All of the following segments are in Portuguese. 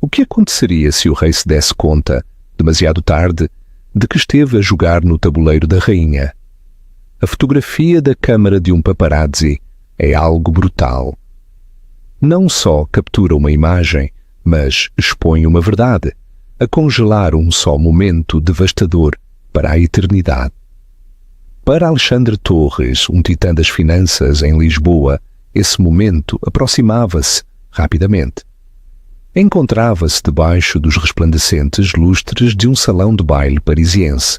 O que aconteceria se o rei se desse conta, demasiado tarde, de que esteve a jogar no tabuleiro da rainha? A fotografia da câmara de um paparazzi é algo brutal. Não só captura uma imagem, mas expõe uma verdade, a congelar um só momento devastador para a eternidade. Para Alexandre Torres, um titã das finanças em Lisboa, esse momento aproximava-se rapidamente. Encontrava-se debaixo dos resplandecentes lustres de um salão de baile parisiense,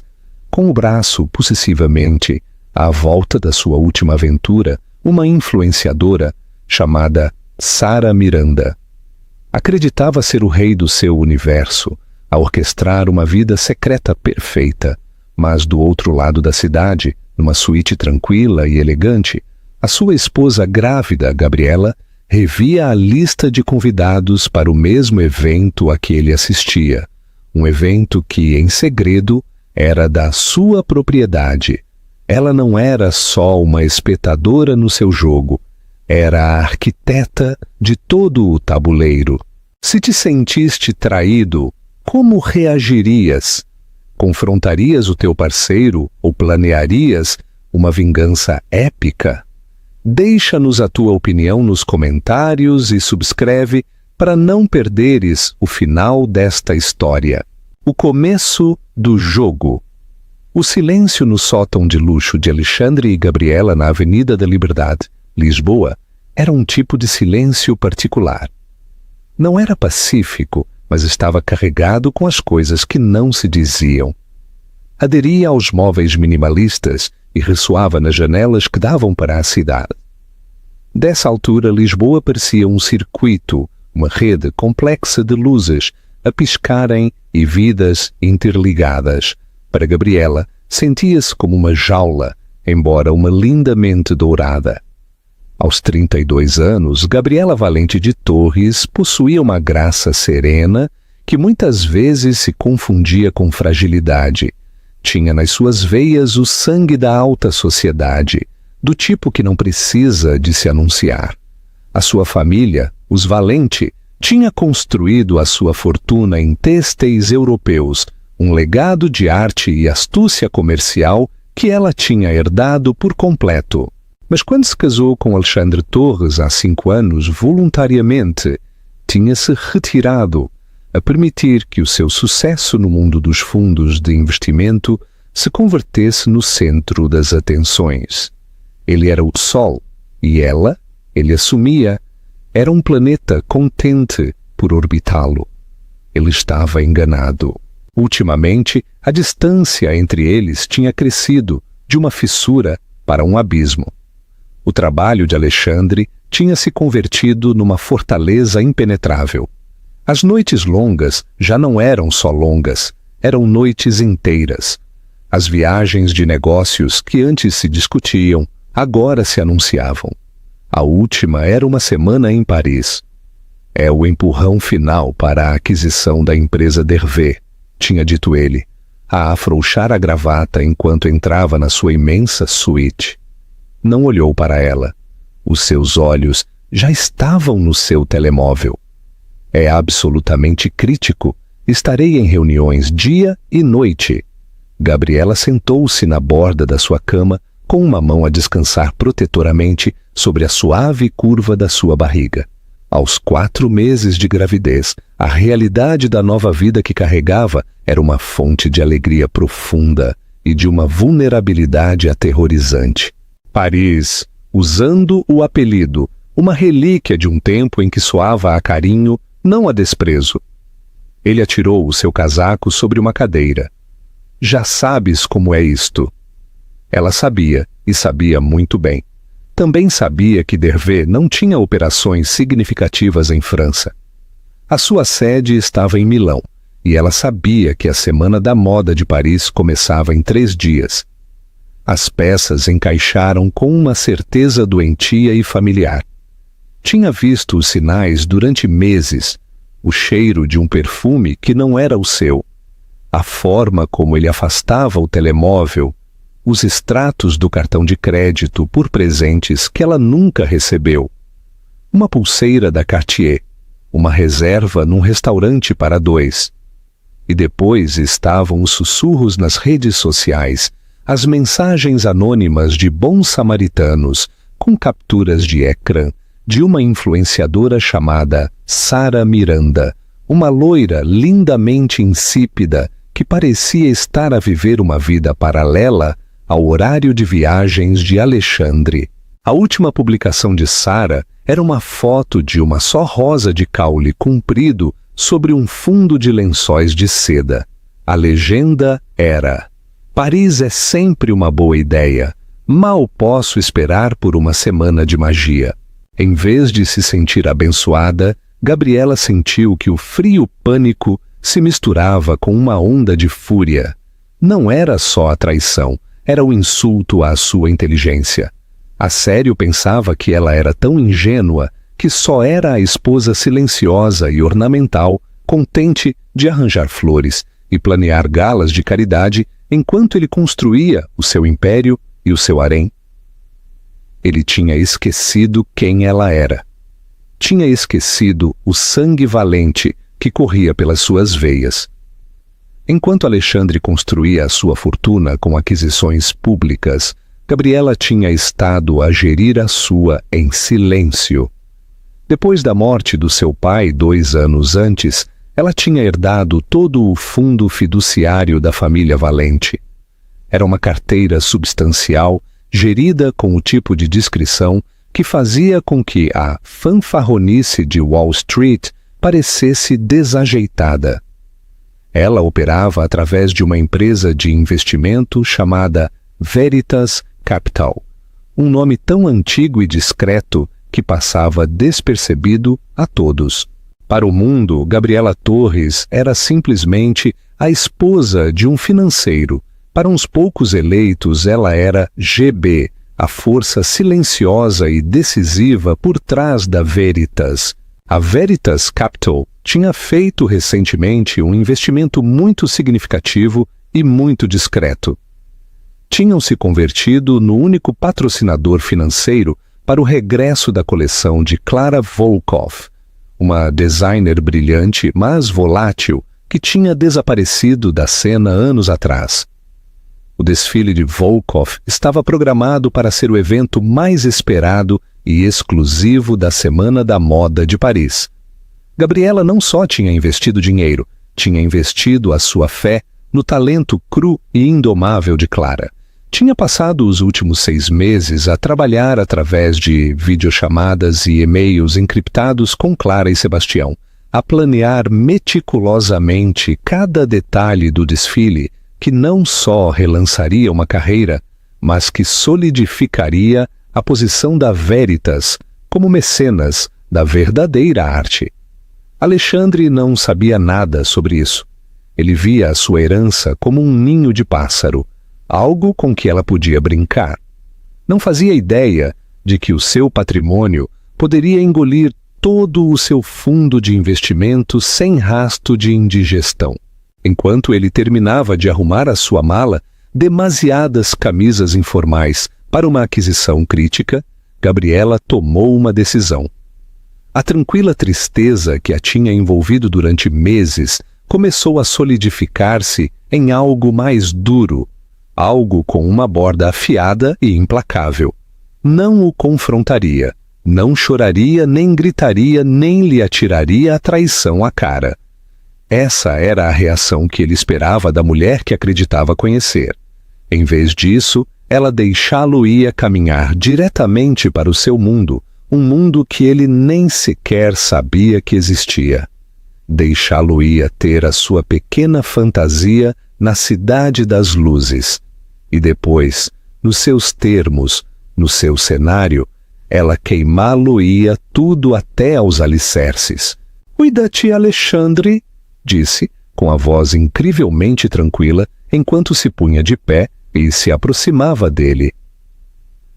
com o braço possessivamente à volta da sua última aventura, uma influenciadora chamada Sara Miranda. Acreditava ser o rei do seu universo, a orquestrar uma vida secreta perfeita, mas do outro lado da cidade, numa suíte tranquila e elegante, a sua esposa grávida, Gabriela, revia a lista de convidados para o mesmo evento a que ele assistia, um evento que, em segredo, era da sua propriedade. Ela não era só uma espectadora no seu jogo, era a arquiteta de todo o tabuleiro. Se te sentiste traído, como reagirias? Confrontarias o teu parceiro ou planearias uma vingança épica? Deixa-nos a tua opinião nos comentários e subscreve para não perderes o final desta história. O começo do jogo. O silêncio no sótão de luxo de Alexandre e Gabriela na Avenida da Liberdade, Lisboa, era um tipo de silêncio particular. Não era pacífico, mas estava carregado com as coisas que não se diziam. Aderia aos móveis minimalistas e ressoava nas janelas que davam para a cidade. Dessa altura, Lisboa parecia um circuito, uma rede complexa de luzes a piscarem e vidas interligadas. Para Gabriela, sentia-se como uma jaula, embora uma linda mente dourada. Aos 32 anos, Gabriela Valente de Torres possuía uma graça serena que muitas vezes se confundia com fragilidade. Tinha nas suas veias o sangue da alta sociedade, do tipo que não precisa de se anunciar. A sua família, os Valente, tinha construído a sua fortuna em têxteis europeus, um legado de arte e astúcia comercial que ela tinha herdado por completo. Mas quando se casou com Alexandre Torres há 5 anos, voluntariamente, tinha-se retirado, a permitir que o seu sucesso no mundo dos fundos de investimento se convertesse no centro das atenções. Ele era o Sol e ela, ele assumia, era um planeta contente por orbitá-lo. Ele estava enganado. Ultimamente, a distância entre eles tinha crescido de uma fissura para um abismo. O trabalho de Alexandre tinha se convertido numa fortaleza impenetrável. As noites longas já não eram só longas, eram noites inteiras. As viagens de negócios que antes se discutiam, agora se anunciavam. A última era uma semana em Paris. É o empurrão final para a aquisição da empresa Dervé, tinha dito ele, a afrouxar a gravata enquanto entrava na sua imensa suíte. Não olhou para ela. Os seus olhos já estavam no seu telemóvel. É absolutamente crítico. Estarei em reuniões dia e noite. Gabriela sentou-se na borda da sua cama, com uma mão a descansar protetoramente sobre a suave curva da sua barriga. Aos 4 meses de gravidez, a realidade da nova vida que carregava era uma fonte de alegria profunda e de uma vulnerabilidade aterrorizante. Paris, usando o apelido, uma relíquia de um tempo em que soava a carinho, não a desprezo. Ele atirou o seu casaco sobre uma cadeira. Já sabes como é isto. Ela sabia, e sabia muito bem. Também sabia que Dervé não tinha operações significativas em França. A sua sede estava em Milão, e ela sabia que a Semana da Moda de Paris começava em 3 dias. As peças encaixaram com uma certeza doentia e familiar. Tinha visto os sinais durante meses, o cheiro de um perfume que não era o seu, a forma como ele afastava o telemóvel, os extratos do cartão de crédito por presentes que ela nunca recebeu, uma pulseira da Cartier, uma reserva num restaurante para dois. E depois estavam os sussurros nas redes sociais, as mensagens anônimas de bons samaritanos, com capturas de ecrã, de uma influenciadora chamada Sara Miranda, uma loira lindamente insípida que parecia estar a viver uma vida paralela ao horário de viagens de Alexandre. A última publicação de Sara era uma foto de uma só rosa de caule comprido sobre um fundo de lençóis de seda. A legenda era: Paris é sempre uma boa ideia. Mal posso esperar por uma semana de magia. Em vez de se sentir abençoada, Gabriela sentiu que o frio pânico se misturava com uma onda de fúria. Não era só a traição, era o insulto à sua inteligência. A sério pensava que ela era tão ingênua que só era a esposa silenciosa e ornamental, contente de arranjar flores e planear galas de caridade enquanto ele construía o seu império e o seu harém. Ele tinha esquecido quem ela era. Tinha esquecido o sangue valente que corria pelas suas veias. Enquanto Alexandre construía a sua fortuna com aquisições públicas, Gabriela tinha estado a gerir a sua em silêncio. Depois da morte do seu pai 2 anos antes, ela tinha herdado todo o fundo fiduciário da família Valente. Era uma carteira substancial, gerida com o tipo de discrição que fazia com que a fanfarronice de Wall Street parecesse desajeitada. Ela operava através de uma empresa de investimento chamada Veritas Capital, um nome tão antigo e discreto que passava despercebido a todos. Para o mundo, Gabriela Torres era simplesmente a esposa de um financeiro. Para uns poucos eleitos, ela era GB, a força silenciosa e decisiva por trás da Veritas. A Veritas Capital tinha feito recentemente um investimento muito significativo e muito discreto. Tinham se convertido no único patrocinador financeiro para o regresso da coleção de Clara Volkoff, uma designer brilhante, mas volátil, que tinha desaparecido da cena anos atrás. O desfile de Volkoff estava programado para ser o evento mais esperado e exclusivo da Semana da Moda de Paris. Gabriela não só tinha investido dinheiro, tinha investido a sua fé no talento cru e indomável de Clara. Tinha passado os últimos 6 meses a trabalhar através de videochamadas e e-mails encriptados com Clara e Sebastião, a planear meticulosamente cada detalhe do desfile que não só relançaria uma carreira, mas que solidificaria a posição da Veritas como mecenas da verdadeira arte. Alexandre não sabia nada sobre isso. Ele via a sua herança como um ninho de pássaro, algo com que ela podia brincar. Não fazia ideia de que o seu patrimônio poderia engolir todo o seu fundo de investimento sem rastro de indigestão. Enquanto ele terminava de arrumar a sua mala, demasiadas camisas informais para uma aquisição crítica, Gabriela tomou uma decisão. A tranquila tristeza que a tinha envolvido durante meses começou a solidificar-se em algo mais duro, algo com uma borda afiada e implacável. Não o confrontaria, não choraria, nem gritaria, nem lhe atiraria a traição à cara. Essa era a reação que ele esperava da mulher que acreditava conhecer. Em vez disso, ela deixá-lo-ia caminhar diretamente para o seu mundo, um mundo que ele nem sequer sabia que existia. Deixá-lo-ia ter a sua pequena fantasia na cidade das luzes. E depois, nos seus termos, no seu cenário, ela queimá-lo-ia tudo até aos alicerces. «Cuida-te, Alexandre», disse, com a voz incrivelmente tranquila, enquanto se punha de pé e se aproximava dele.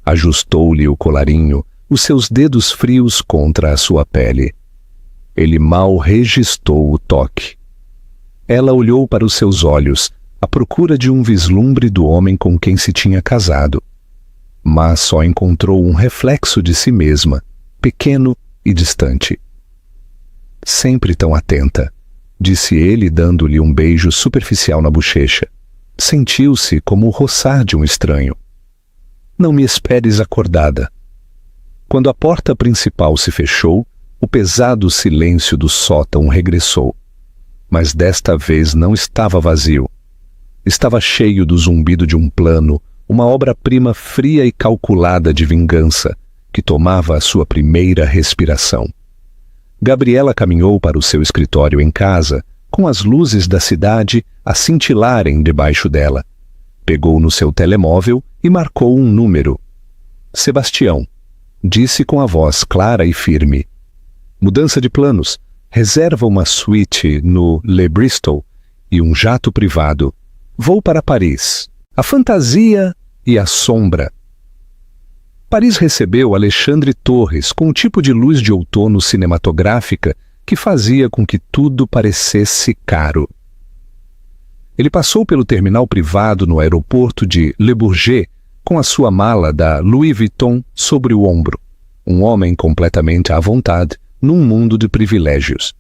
Ajustou-lhe o colarinho, os seus dedos frios contra a sua pele. Ele mal registou o toque. Ela olhou para os seus olhos, à procura de um vislumbre do homem com quem se tinha casado. Mas só encontrou um reflexo de si mesma, pequeno e distante. Sempre tão atenta, disse ele, dando-lhe um beijo superficial na bochecha. Sentiu-se como o roçar de um estranho. Não me esperes acordada. Quando a porta principal se fechou, o pesado silêncio do sótão regressou. Mas desta vez não estava vazio. Estava cheio do zumbido de um plano, uma obra-prima fria e calculada de vingança, que tomava a sua primeira respiração. Gabriela caminhou para o seu escritório em casa, com as luzes da cidade a cintilarem debaixo dela. Pegou no seu telemóvel e marcou um número. Sebastião, disse com a voz clara e firme. Mudança de planos. Reserva uma suíte no Le Bristol e um jato privado. Vou para Paris. A fantasia e a sombra. Paris recebeu Alexandre Torres com um tipo de luz de outono cinematográfica que fazia com que tudo parecesse caro. Ele passou pelo terminal privado no aeroporto de Le Bourget com a sua mala da Louis Vuitton sobre o ombro, um homem completamente à vontade num mundo de privilégios.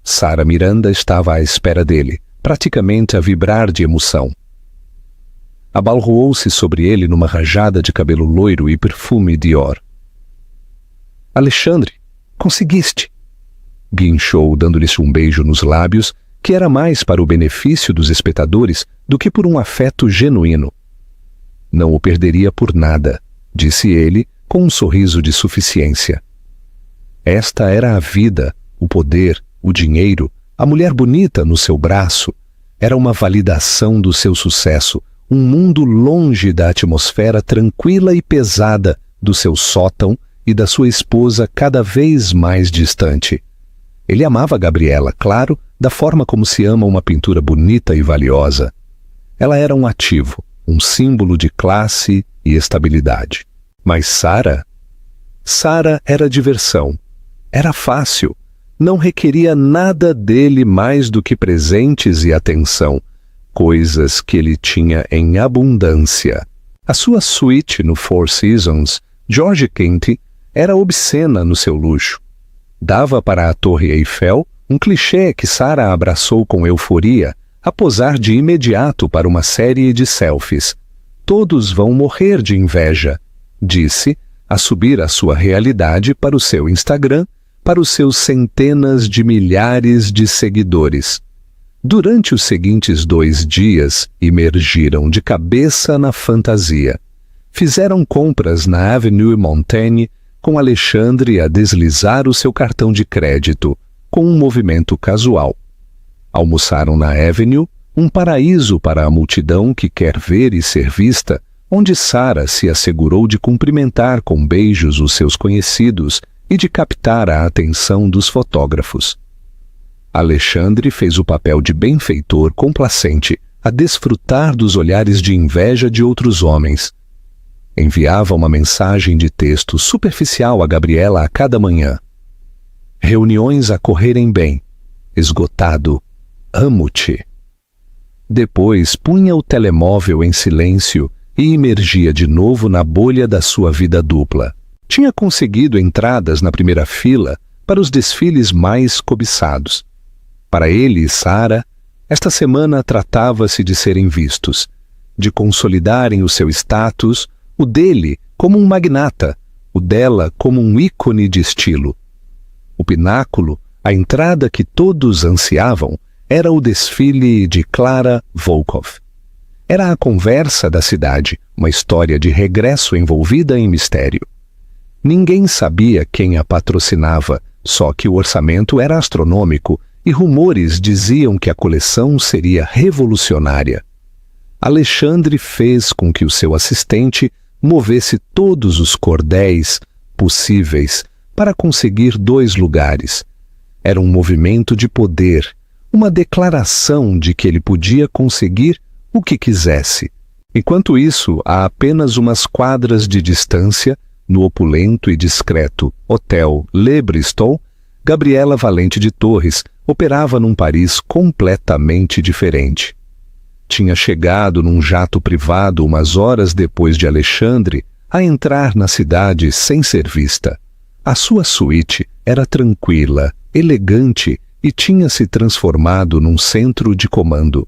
Sara Miranda estava à espera dele, praticamente a vibrar de emoção. Abalroou-se sobre ele numa rajada de cabelo loiro e perfume Dior. Alexandre, conseguiste! Guinchou, dando-lhe um beijo nos lábios, que era mais para o benefício dos espectadores do que por um afeto genuíno. Não o perderia por nada, disse ele, com um sorriso de suficiência. Esta era a vida, o poder, o dinheiro, a mulher bonita no seu braço. Era uma validação do seu sucesso, um mundo longe da atmosfera tranquila e pesada do seu sótão e da sua esposa cada vez mais distante. Ele amava Gabriela, claro, da forma como se ama uma pintura bonita e valiosa. Ela era um ativo, um símbolo de classe e estabilidade. Mas Sara? Sara era diversão. Era fácil. Não requeria nada dele mais do que presentes e atenção, coisas que ele tinha em abundância. A sua suíte no Four Seasons, George Kent, era obscena no seu luxo. Dava para a Torre Eiffel, um clichê que Sara abraçou com euforia, a posar de imediato para uma série de selfies. Todos vão morrer de inveja, disse, a subir a sua realidade para o seu Instagram, para os seus centenas de milhares de seguidores. Durante os seguintes 2 dias, imergiram de cabeça na fantasia. Fizeram compras na Avenue Montaigne, com Alexandre a deslizar o seu cartão de crédito, com um movimento casual. Almoçaram na Avenue, um paraíso para a multidão que quer ver e ser vista, onde Sara se assegurou de cumprimentar com beijos os seus conhecidos e de captar a atenção dos fotógrafos. Alexandre fez o papel de benfeitor complacente, a desfrutar dos olhares de inveja de outros homens. Enviava uma mensagem de texto superficial a Gabriela a cada manhã. Reuniões a correrem bem. Esgotado. Amo-te. Depois punha o telemóvel em silêncio e imergia de novo na bolha da sua vida dupla. Tinha conseguido entradas na primeira fila para os desfiles mais cobiçados. Para ele e Sara, esta semana tratava-se de serem vistos, de consolidarem o seu status, o dele como um magnata, o dela como um ícone de estilo. O pináculo, a entrada que todos ansiavam, era o desfile de Clara Volkov. Era a conversa da cidade, uma história de regresso envolvida em mistério. Ninguém sabia quem a patrocinava, só que o orçamento era astronômico e rumores diziam que a coleção seria revolucionária. Alexandre fez com que o seu assistente movesse todos os cordéis possíveis para conseguir 2 lugares. Era um movimento de poder, uma declaração de que ele podia conseguir o que quisesse. Enquanto isso, a apenas umas quadras de distância, no opulento e discreto Hotel Le Bristol, Gabriela Valente de Torres operava num Paris completamente diferente. Tinha chegado num jato privado umas horas depois de Alexandre a entrar na cidade sem ser vista. A sua suíte era tranquila, elegante e tinha se transformado num centro de comando.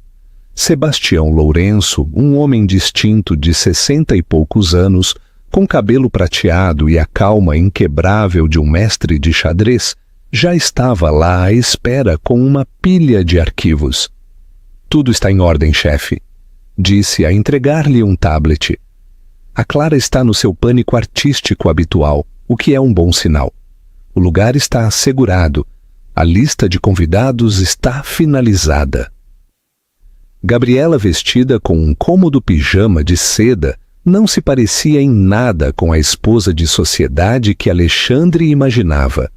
Sebastião Lourenço, um homem distinto de 60 e poucos anos, com cabelo prateado e a calma inquebrável de um mestre de xadrez, já estava lá à espera com uma pilha de arquivos. "Tudo está em ordem, chefe", disse a entregar-lhe um tablet. "A Clara está no seu pânico artístico habitual, o que é um bom sinal. O lugar está assegurado. A lista de convidados está finalizada." Gabriela, vestida com um cômodo pijama de seda, não se parecia em nada com a esposa de sociedade que Alexandre imaginava.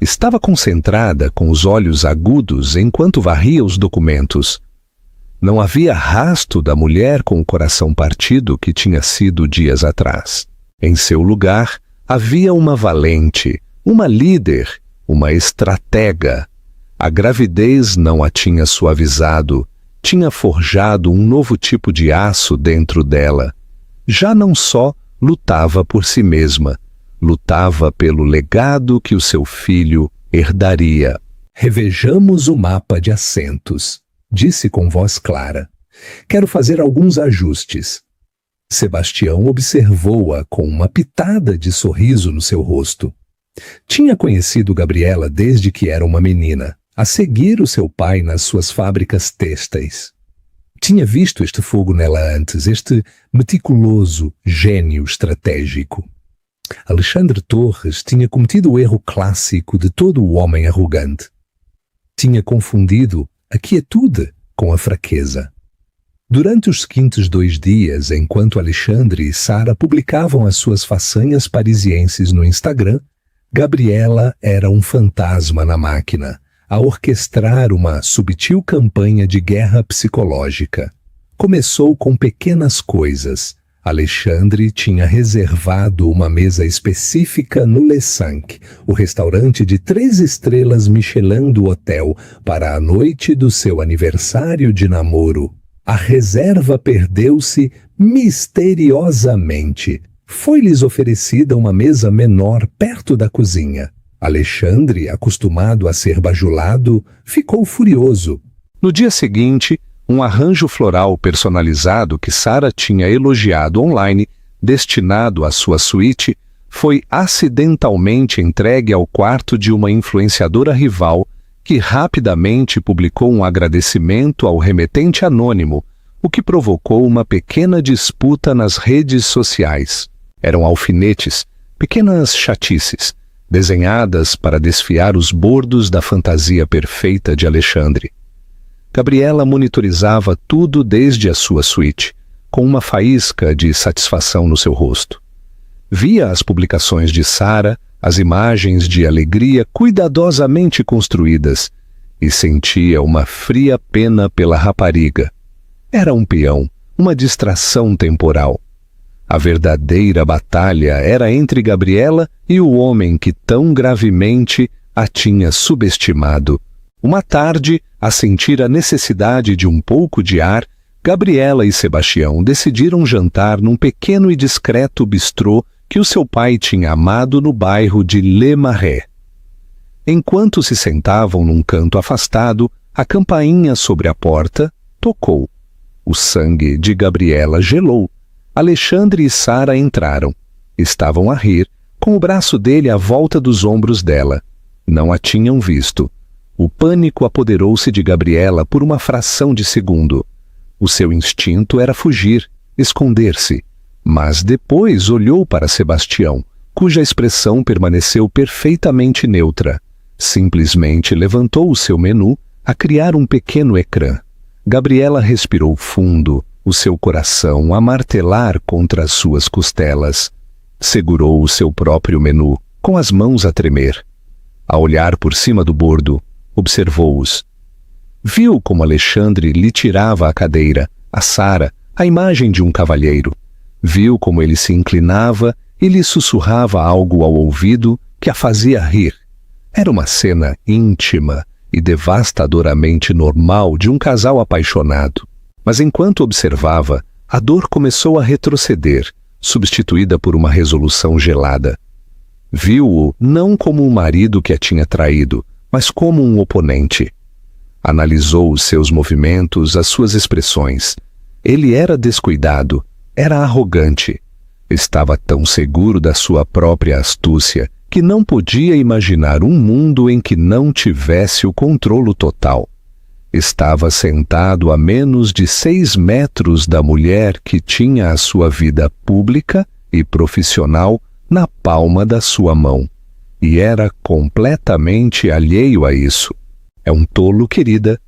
Estava concentrada, com os olhos agudos, enquanto varria os documentos. Não havia rasto da mulher com o coração partido que tinha sido dias atrás. Em seu lugar, havia uma valente, uma líder, uma estratega. A gravidez não a tinha suavizado, tinha forjado um novo tipo de aço dentro dela. Já não só lutava por si mesma, lutava pelo legado que o seu filho herdaria. "Revejamos o mapa de assentos", disse com voz clara. "Quero fazer alguns ajustes." Sebastião observou-a com uma pitada de sorriso no seu rosto. Tinha conhecido Gabriela desde que era uma menina, a seguir o seu pai nas suas fábricas têxteis. Tinha visto este fogo nela antes, este meticuloso gênio estratégico. Alexandre Torres tinha cometido o erro clássico de todo o homem arrogante. Tinha confundido a quietude com a fraqueza. Durante os seguintes 2 dias, enquanto Alexandre e Sara publicavam as suas façanhas parisienses no Instagram, Gabriela era um fantasma na máquina, a orquestrar uma subtil campanha de guerra psicológica. Começou com pequenas coisas. Alexandre tinha reservado uma mesa específica no Le Cinq, o restaurante de 3 estrelas Michelin do hotel, para a noite do seu aniversário de namoro. A reserva perdeu-se misteriosamente. Foi-lhes oferecida uma mesa menor perto da cozinha. Alexandre, acostumado a ser bajulado, ficou furioso. No dia seguinte, um arranjo floral personalizado que Sara tinha elogiado online, destinado à sua suíte, foi acidentalmente entregue ao quarto de uma influenciadora rival que rapidamente publicou um agradecimento ao remetente anônimo, o que provocou uma pequena disputa nas redes sociais. Eram alfinetes, pequenas chatices, desenhadas para desfiar os bordos da fantasia perfeita de Alexandre. Gabriela monitorizava tudo desde a sua suíte, com uma faísca de satisfação no seu rosto. Via as publicações de Sara, as imagens de alegria cuidadosamente construídas, e sentia uma fria pena pela rapariga. Era um peão, uma distração temporal. A verdadeira batalha era entre Gabriela e o homem que tão gravemente a tinha subestimado. Uma tarde, a sentir a necessidade de um pouco de ar, Gabriela e Sebastião decidiram jantar num pequeno e discreto bistrô que o seu pai tinha amado no bairro de Le Marais. Enquanto se sentavam num canto afastado, a campainha sobre a porta tocou. O sangue de Gabriela gelou. Alexandre e Sara entraram. Estavam a rir, com o braço dele à volta dos ombros dela. Não a tinham visto. O pânico apoderou-se de Gabriela por uma fração de segundo. O seu instinto era fugir, esconder-se. Mas depois olhou para Sebastião, cuja expressão permaneceu perfeitamente neutra. Simplesmente levantou o seu menu a criar um pequeno ecrã. Gabriela respirou fundo, o seu coração a martelar contra as suas costelas. Segurou o seu próprio menu, com as mãos a tremer. A olhar por cima do bordo, observou-os. Viu como Alexandre lhe tirava a cadeira, a Sara, a imagem de um cavalheiro. Viu como ele se inclinava e lhe sussurrava algo ao ouvido que a fazia rir. Era uma cena íntima e devastadoramente normal de um casal apaixonado. Mas enquanto observava, a dor começou a retroceder, substituída por uma resolução gelada. Viu-o não como um marido que a tinha traído, mas como um oponente. Analisou os seus movimentos, as suas expressões. Ele era descuidado, era arrogante. Estava tão seguro da sua própria astúcia que não podia imaginar um mundo em que não tivesse o controle total. Estava sentado a menos de 6 metros da mulher que tinha a sua vida pública e profissional na palma da sua mão. E era completamente alheio a isso. É um tolo, querida,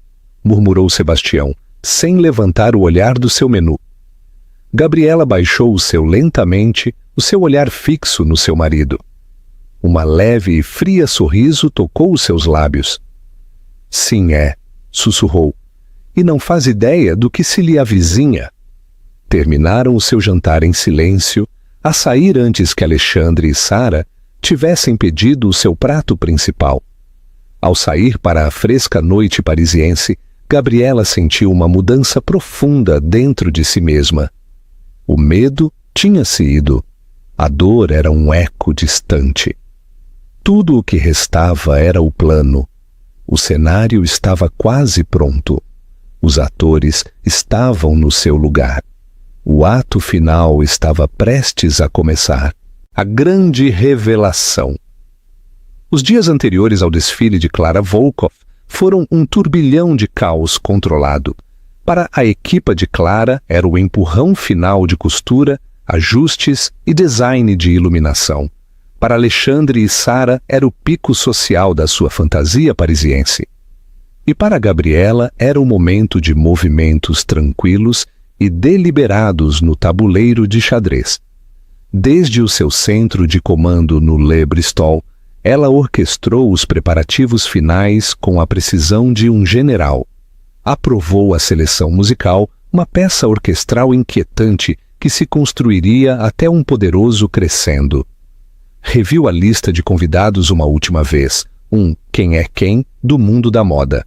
murmurou Sebastião, sem levantar o olhar do seu menu. Gabriela baixou o seu lentamente, o seu olhar fixo no seu marido. Uma leve e fria sorriso tocou os seus lábios. Sim, sussurrou, e não faz ideia do que se lhe avizinha. Terminaram o seu jantar em silêncio, a sair antes que Alexandre e Sara tivessem pedido o seu prato principal. Ao sair para a fresca noite parisiense, Gabriela sentiu uma mudança profunda dentro de si mesma. O medo tinha-se ido. A dor era um eco distante. Tudo o que restava era o plano. O cenário estava quase pronto. Os atores estavam no seu lugar. O ato final estava prestes a começar. A grande revelação. Os dias anteriores ao desfile de Clara Volkoff foram um turbilhão de caos controlado. Para a equipa de Clara era o empurrão final de costura, ajustes e design de iluminação. Para Alexandre e Sara era o pico social da sua fantasia parisiense. E para Gabriela era o momento de movimentos tranquilos e deliberados no tabuleiro de xadrez. Desde o seu centro de comando no Le Bristol, ela orquestrou os preparativos finais com a precisão de um general. Aprovou a seleção musical, uma peça orquestral inquietante que se construiria até um poderoso crescendo. Reviu a lista de convidados uma última vez, um quem é quem do mundo da moda.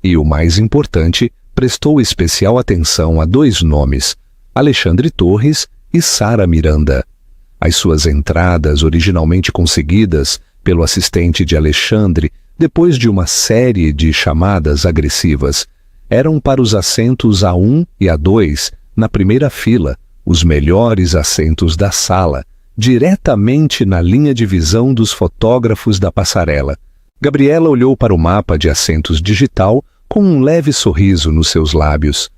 E o mais importante, prestou especial atenção a 2 nomes, Alexandre Torres e Sara Miranda. As suas entradas, originalmente conseguidas pelo assistente de Alexandre, depois de uma série de chamadas agressivas, eram para os assentos A1 e A2, na primeira fila, os melhores assentos da sala, diretamente na linha de visão dos fotógrafos da passarela. Gabriela olhou para o mapa de assentos digital com um leve sorriso nos seus lábios.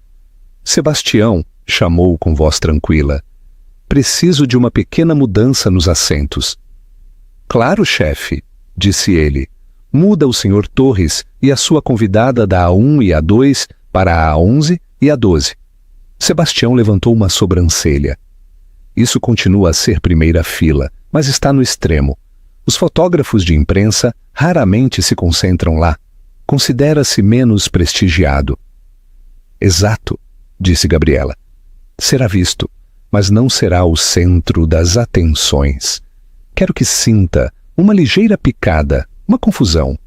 Sebastião, chamou com voz tranquila, preciso de uma pequena mudança nos assentos. Claro, chefe, disse ele. Muda o Sr. Torres e a sua convidada da A1 e A2 para a A11 e A12. Sebastião levantou uma sobrancelha. Isso continua a ser primeira fila, mas está no extremo. Os fotógrafos de imprensa raramente se concentram lá. Considera-se menos prestigiado. Exato, disse Gabriela. Será visto, mas não será o centro das atenções. Quero que sinta uma ligeira picada, uma confusão.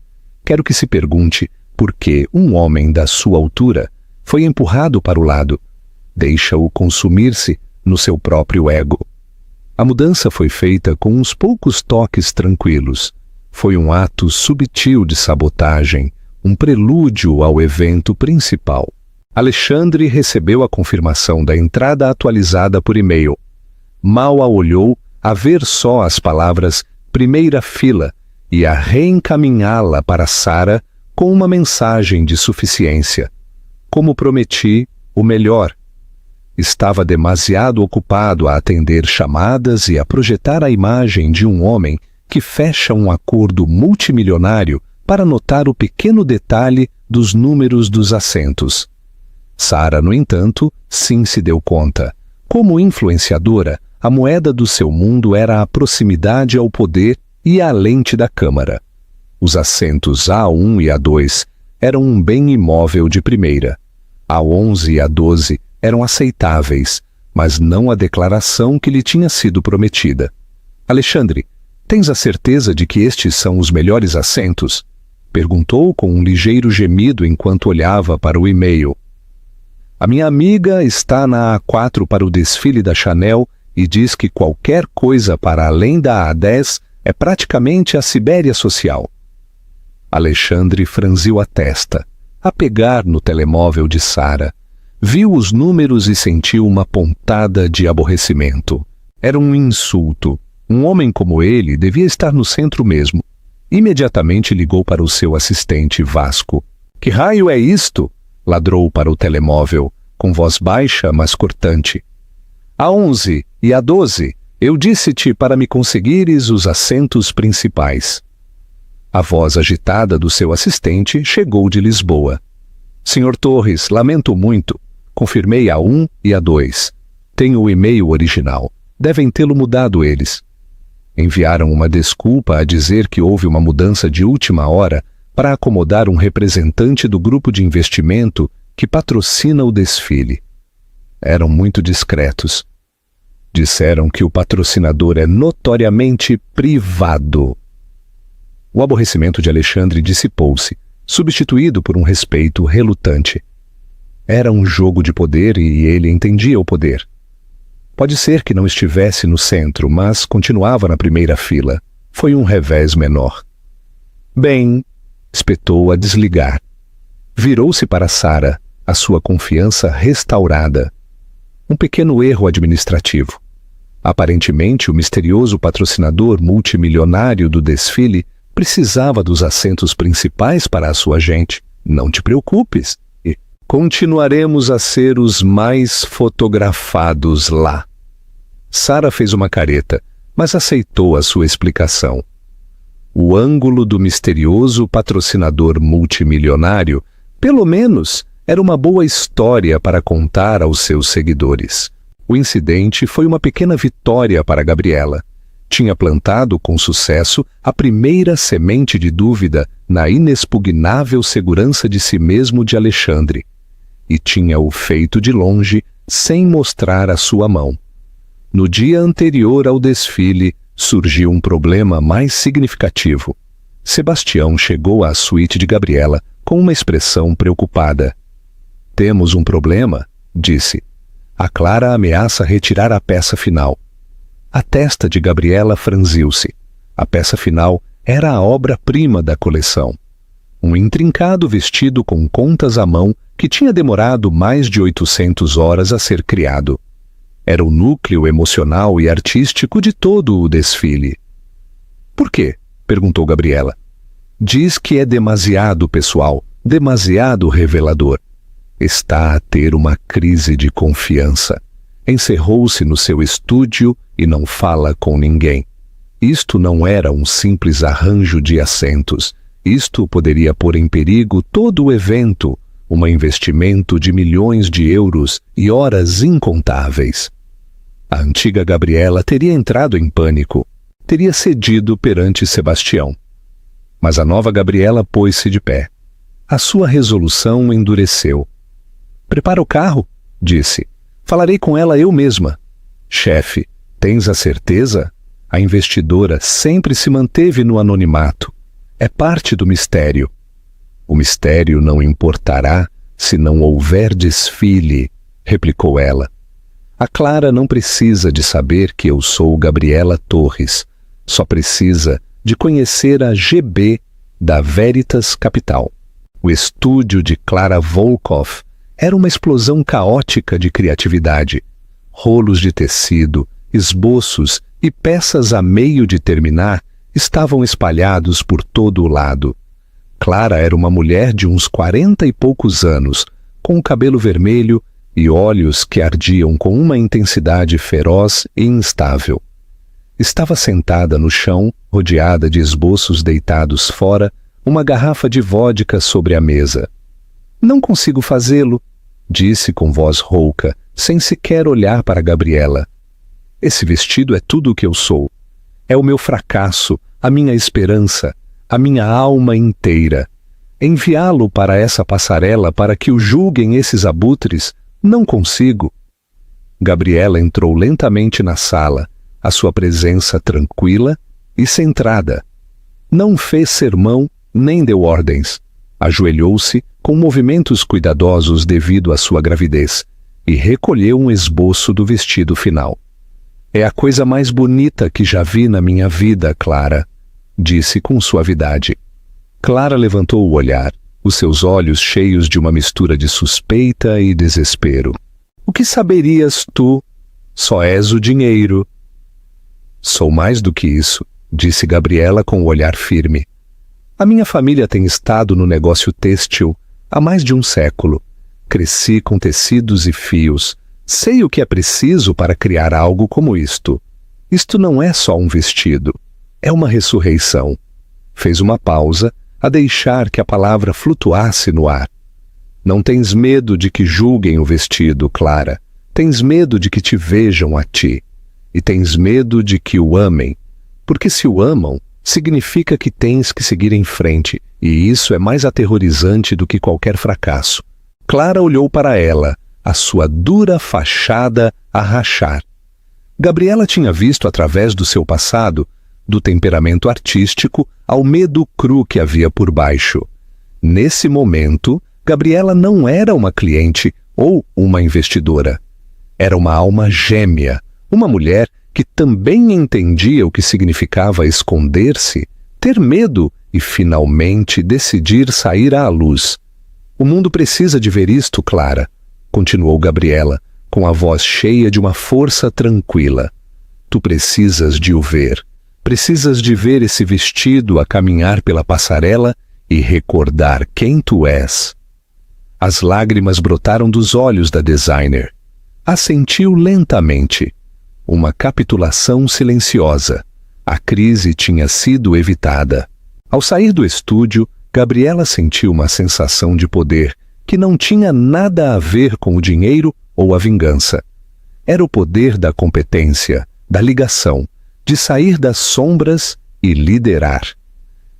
Quero que se pergunte por que um homem da sua altura foi empurrado para o lado. Deixa-o consumir-se no seu próprio ego. A mudança foi feita com uns poucos toques tranquilos. Foi um ato subtil de sabotagem, um prelúdio ao evento principal. Alexandre recebeu a confirmação da entrada atualizada por e-mail. Mal a olhou a ver só as palavras primeira fila e a reencaminhá-la para Sara com uma mensagem de suficiência. Como prometi, o melhor. Estava demasiado ocupado a atender chamadas e a projetar a imagem de um homem que fecha um acordo multimilionário para notar o pequeno detalhe dos números dos assentos. Sara, no entanto, sim se deu conta. Como influenciadora, a moeda do seu mundo era a proximidade ao poder e a lente da câmara. Os assentos A1 e A2 eram um bem imóvel de primeira. A11 e A12 eram aceitáveis, mas não a declaração que lhe tinha sido prometida. Alexandre, tens a certeza de que estes são os melhores assentos? Perguntou com um ligeiro gemido enquanto olhava para o e-mail. A minha amiga está na A4 para o desfile da Chanel e diz que qualquer coisa para além da A10 é praticamente a Sibéria social. Alexandre franziu a testa, a pegar no telemóvel de Sara. Viu os números e sentiu uma pontada de aborrecimento. Era um insulto. Um homem como ele devia estar no centro mesmo. Imediatamente ligou para o seu assistente, Vasco. Que raio é isto? Ladrou para o telemóvel, com voz baixa, mas cortante. A 11 e a 12, eu disse-te para me conseguires os assentos principais. A voz agitada do seu assistente chegou de Lisboa. Senhor Torres, lamento muito. Confirmei a 1 e a 2. Tenho o e-mail original. Devem tê-lo mudado eles. Enviaram uma desculpa a dizer que houve uma mudança de última hora para acomodar um representante do grupo de investimento que patrocina o desfile. Eram muito discretos. Disseram que o patrocinador é notoriamente privado. O aborrecimento de Alexandre dissipou-se, substituído por um respeito relutante. Era um jogo de poder e ele entendia o poder. Pode ser que não estivesse no centro, mas continuava na primeira fila. Foi um revés menor. Bem, espetou a desligar. Virou-se para Sara, a sua confiança restaurada. Um pequeno erro administrativo. Aparentemente, o misterioso patrocinador multimilionário do desfile precisava dos assentos principais para a sua gente. Não te preocupes. Continuaremos a ser os mais fotografados lá. Sara fez uma careta, mas aceitou a sua explicação. O ângulo do misterioso patrocinador multimilionário, pelo menos, era uma boa história para contar aos seus seguidores. O incidente foi uma pequena vitória para Gabriela. Tinha plantado com sucesso a primeira semente de dúvida na inexpugnável segurança de si mesmo de Alexandre. E tinha-o feito de longe, sem mostrar a sua mão. No dia anterior ao desfile, surgiu um problema mais significativo. Sebastião chegou à suíte de Gabriela com uma expressão preocupada. Temos um problema, disse. A Clara ameaça retirar a peça final. A testa de Gabriela franziu-se. A peça final era a obra-prima da coleção. Um intrincado vestido com contas à mão que tinha demorado mais de 800 horas a ser criado. Era o núcleo emocional e artístico de todo o desfile. Por quê? Perguntou Gabriela. Diz que é demasiado pessoal, demasiado revelador. Está a ter uma crise de confiança. Encerrou-se no seu estúdio e não fala com ninguém. Isto não era um simples arranjo de assentos. Isto poderia pôr em perigo todo o evento, um investimento de milhões de euros e horas incontáveis. A antiga Gabriela teria entrado em pânico, teria cedido perante Sebastião. Mas a nova Gabriela pôs-se de pé. A sua resolução endureceu. Prepara o carro, disse. Falarei com ela eu mesma. Chefe, tens a certeza? A investidora sempre se manteve no anonimato. É parte do mistério. O mistério não importará se não houver desfile, replicou ela. A Clara não precisa de saber que eu sou Gabriela Torres. Só precisa de conhecer a GB da Veritas Capital. O estúdio de Clara Volkoff era uma explosão caótica de criatividade. Rolos de tecido, esboços e peças a meio de terminar estavam espalhados por todo o lado. Clara era uma mulher de uns 40 e poucos anos, com o cabelo vermelho e olhos que ardiam com uma intensidade feroz e instável. Estava sentada no chão, rodeada de esboços deitados fora, uma garrafa de vodka sobre a mesa. Não consigo fazê-lo, disse com voz rouca, sem sequer olhar para Gabriela. Esse vestido é tudo o que eu sou. É o meu fracasso, a minha esperança, a minha alma inteira. Enviá-lo para essa passarela para que o julguem esses abutres, não consigo. Gabriela entrou lentamente na sala, a sua presença tranquila e centrada. Não fez sermão nem deu ordens. Ajoelhou-se com movimentos cuidadosos devido à sua gravidez e recolheu um esboço do vestido final. É a coisa mais bonita que já vi na minha vida, Clara, disse com suavidade. Clara levantou o olhar, os seus olhos cheios de uma mistura de suspeita e desespero. O que saberias tu? Só és o dinheiro. Sou mais do que isso, disse Gabriela com o olhar firme. A minha família tem estado no negócio têxtil há mais de um século. Cresci com tecidos e fios. Sei o que é preciso para criar algo como isto. Isto não é só um vestido. É uma ressurreição. Fez uma pausa, a deixar que a palavra flutuasse no ar. Não tens medo de que julguem o vestido, Clara. Tens medo de que te vejam a ti. E tens medo de que o amem. Porque se o amam, significa que tens que seguir em frente, e isso é mais aterrorizante do que qualquer fracasso. Clara olhou para ela, a sua dura fachada a rachar. Gabriela tinha visto através do seu passado, do temperamento artístico ao medo cru que havia por baixo. Nesse momento, Gabriela não era uma cliente ou uma investidora. Era uma alma gêmea, uma mulher que também entendia o que significava esconder-se, ter medo e finalmente decidir sair à luz. O mundo precisa de ver isto, Clara, continuou Gabriela, com a voz cheia de uma força tranquila. Tu precisas de o ver. Precisas de ver esse vestido a caminhar pela passarela e recordar quem tu és. As lágrimas brotaram dos olhos da designer. Assentiu lentamente. Uma capitulação silenciosa. A crise tinha sido evitada. Ao sair do estúdio, Gabriela sentiu uma sensação de poder que não tinha nada a ver com o dinheiro ou a vingança. Era o poder da competência, da ligação, de sair das sombras e liderar.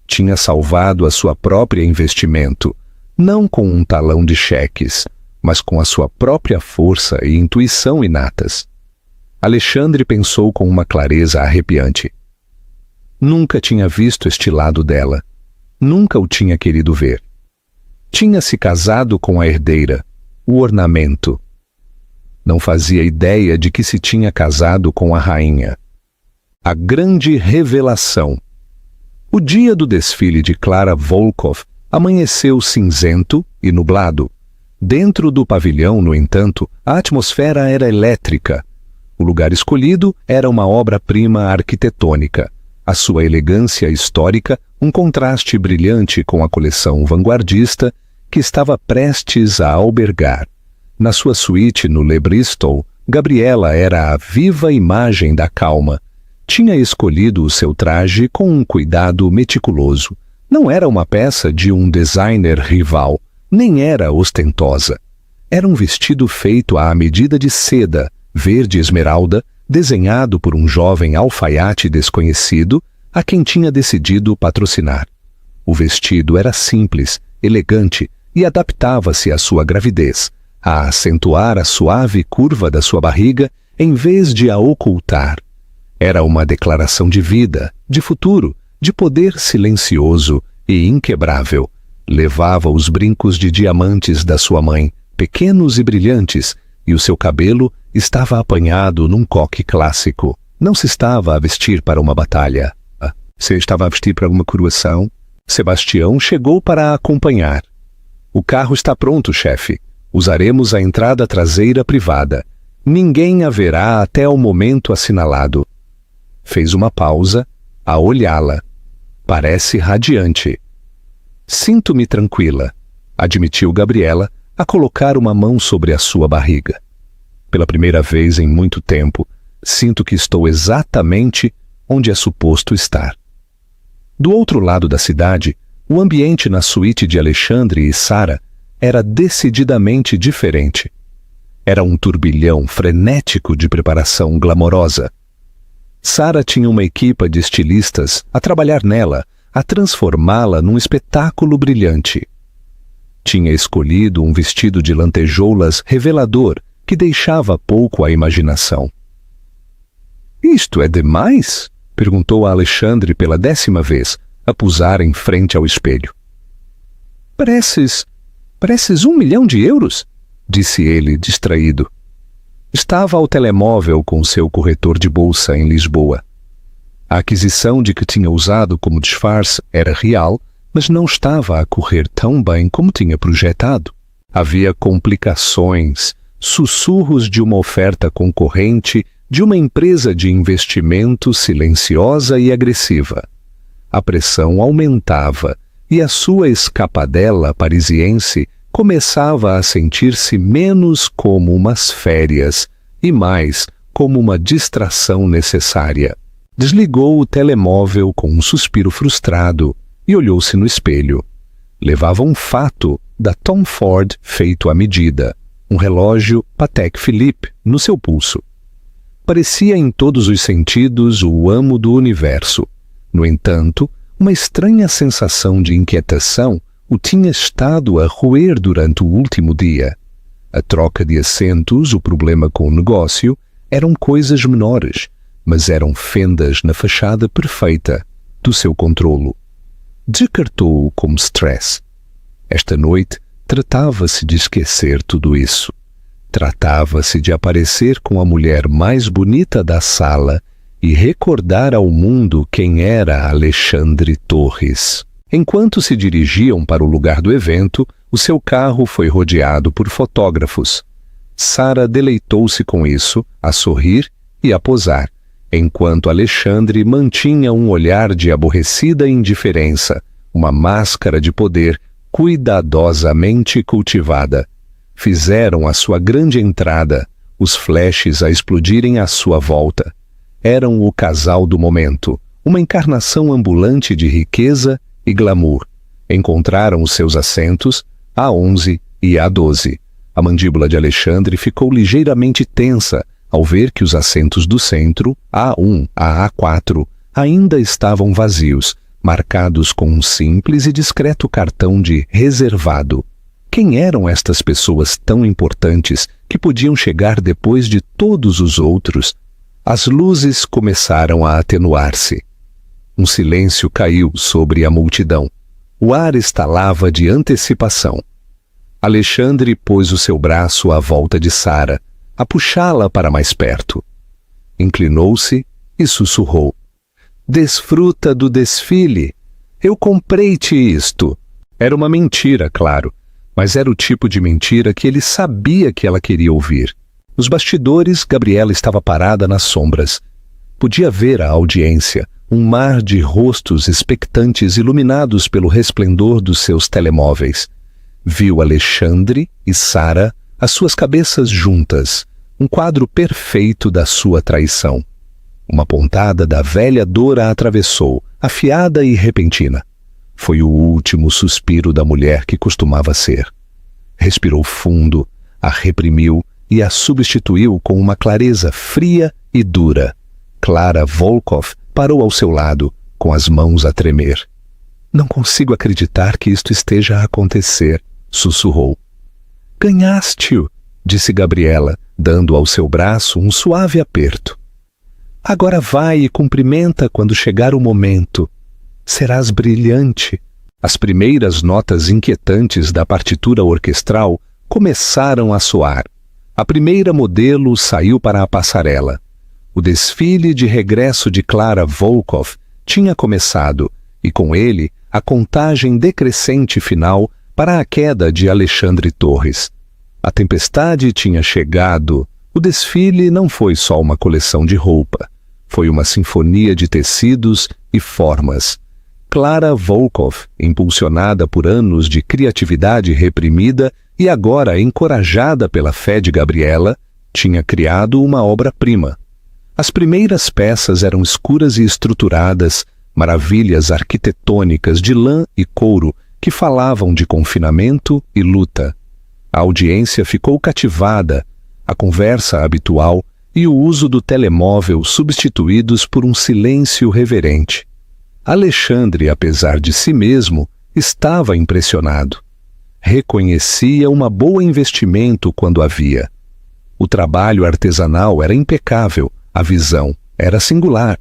Tinha salvado a sua própria investimento, não com um talão de cheques, mas com a sua própria força e intuição inatas. Alexandre pensou com uma clareza arrepiante. Nunca tinha visto este lado dela. Nunca o tinha querido ver. Tinha se casado com a herdeira, o ornamento. Não fazia ideia de que se tinha casado com a rainha. A grande revelação. O dia do desfile de Clara Volkov amanheceu cinzento e nublado. Dentro do pavilhão, no entanto, a atmosfera era elétrica. O lugar escolhido era uma obra-prima arquitetônica. A sua elegância histórica, um contraste brilhante com a coleção vanguardista que estava prestes a albergar. Na sua suíte no Le Bristol, Gabriela era a viva imagem da calma. Tinha escolhido o seu traje com um cuidado meticuloso. Não era uma peça de um designer rival, nem era ostentosa. Era um vestido feito à medida de seda, verde esmeralda, desenhado por um jovem alfaiate desconhecido a quem tinha decidido patrocinar. O vestido era simples, elegante e adaptava-se à sua gravidez, a acentuar a suave curva da sua barriga em vez de a ocultar. Era uma declaração de vida, de futuro, de poder silencioso e inquebrável. Levava os brincos de diamantes da sua mãe, pequenos e brilhantes, e o seu cabelo estava apanhado num coque clássico. Não se estava a vestir para uma batalha. Se estava a vestir para uma coroação, Sebastião chegou para a acompanhar. O carro está pronto, chefe. Usaremos a entrada traseira privada. Ninguém a verá até o momento assinalado. Fez uma pausa, a olhá-la. Parece radiante. Sinto-me tranquila, admitiu Gabriela, a colocar uma mão sobre a sua barriga. Pela primeira vez em muito tempo, sinto que estou exatamente onde é suposto estar. Do outro lado da cidade, o ambiente na suíte de Alexandre e Sara era decididamente diferente. Era um turbilhão frenético de preparação glamourosa. Sara tinha uma equipa de estilistas a trabalhar nela, a transformá-la num espetáculo brilhante. Tinha escolhido um vestido de lantejoulas revelador que deixava pouco à imaginação. Isto é demais? Perguntou a Alexandre pela 10ª vez, a posar em frente ao espelho. Pareces 1 milhão de euros, disse ele, distraído. Estava ao telemóvel com seu corretor de bolsa em Lisboa. A aquisição de que tinha usado como disfarce era real, mas não estava a correr tão bem como tinha projetado. Havia complicações, sussurros de uma oferta concorrente de uma empresa de investimento silenciosa e agressiva. A pressão aumentava e a sua escapadela parisiense começava a sentir-se menos como umas férias e mais como uma distração necessária. Desligou o telemóvel com um suspiro frustrado e olhou-se no espelho. Levava um fato da Tom Ford feito à medida, um relógio Patek Philippe no seu pulso. Parecia em todos os sentidos o amo do universo. No entanto, uma estranha sensação de inquietação o tinha estado a roer durante o último dia. A troca de assentos, o problema com o negócio, eram coisas menores, mas eram fendas na fachada perfeita do seu controlo. Descartou-o como stress. Esta noite tratava-se de esquecer tudo isso. Tratava-se de aparecer com a mulher mais bonita da sala e recordar ao mundo quem era Alexandre Torres. Enquanto se dirigiam para o lugar do evento, o seu carro foi rodeado por fotógrafos. Sara deleitou-se com isso, a sorrir e a posar, enquanto Alexandre mantinha um olhar de aborrecida indiferença, uma máscara de poder cuidadosamente cultivada. Fizeram a sua grande entrada, os flashes a explodirem à sua volta. Eram o casal do momento, uma encarnação ambulante de riqueza e glamour. Encontraram os seus assentos, A11 e A12. A mandíbula de Alexandre ficou ligeiramente tensa ao ver que os assentos do centro, A1 a A4, ainda estavam vazios, marcados com um simples e discreto cartão de reservado. Quem eram estas pessoas tão importantes que podiam chegar depois de todos os outros? As luzes começaram a atenuar-se. Um silêncio caiu sobre a multidão. O ar estalava de antecipação. Alexandre pôs o seu braço à volta de Sara, a puxá-la para mais perto. Inclinou-se e sussurrou: "Desfruta do desfile. Eu comprei-te isto." Era uma mentira, claro, mas era o tipo de mentira que ele sabia que ela queria ouvir. Nos bastidores, Gabriela estava parada nas sombras. Podia ver a audiência, um mar de rostos expectantes iluminados pelo resplendor dos seus telemóveis. Viu Alexandre e Sara, as suas cabeças juntas, um quadro perfeito da sua traição. Uma pontada da velha dor a atravessou, afiada e repentina. Foi o último suspiro da mulher que costumava ser. Respirou fundo, a reprimiu e a substituiu com uma clareza fria e dura. Clara Volkov parou ao seu lado, com as mãos a tremer. "Não consigo acreditar que isto esteja a acontecer", sussurrou. "Ganhaste-o", disse Gabriela, dando ao seu braço um suave aperto. "Agora vai e cumprimenta quando chegar o momento. Serás brilhante." As primeiras notas inquietantes da partitura orquestral começaram a soar. A primeira modelo saiu para a passarela. O desfile de regresso de Clara Volkov tinha começado, e com ele a contagem decrescente final para a queda de Alexandre Torres. A tempestade tinha chegado. O desfile não foi só uma coleção de roupa. Foi uma sinfonia de tecidos e formas. Clara Volkov, impulsionada por anos de criatividade reprimida e agora encorajada pela fé de Gabriela, tinha criado uma obra-prima. As primeiras peças eram escuras e estruturadas, maravilhas arquitetônicas de lã e couro que falavam de confinamento e luta. A audiência ficou cativada, a conversa habitual e o uso do telemóvel substituídos por um silêncio reverente. Alexandre, apesar de si mesmo, estava impressionado. Reconhecia uma boa investimento quando havia. O trabalho artesanal era impecável, a visão era singular.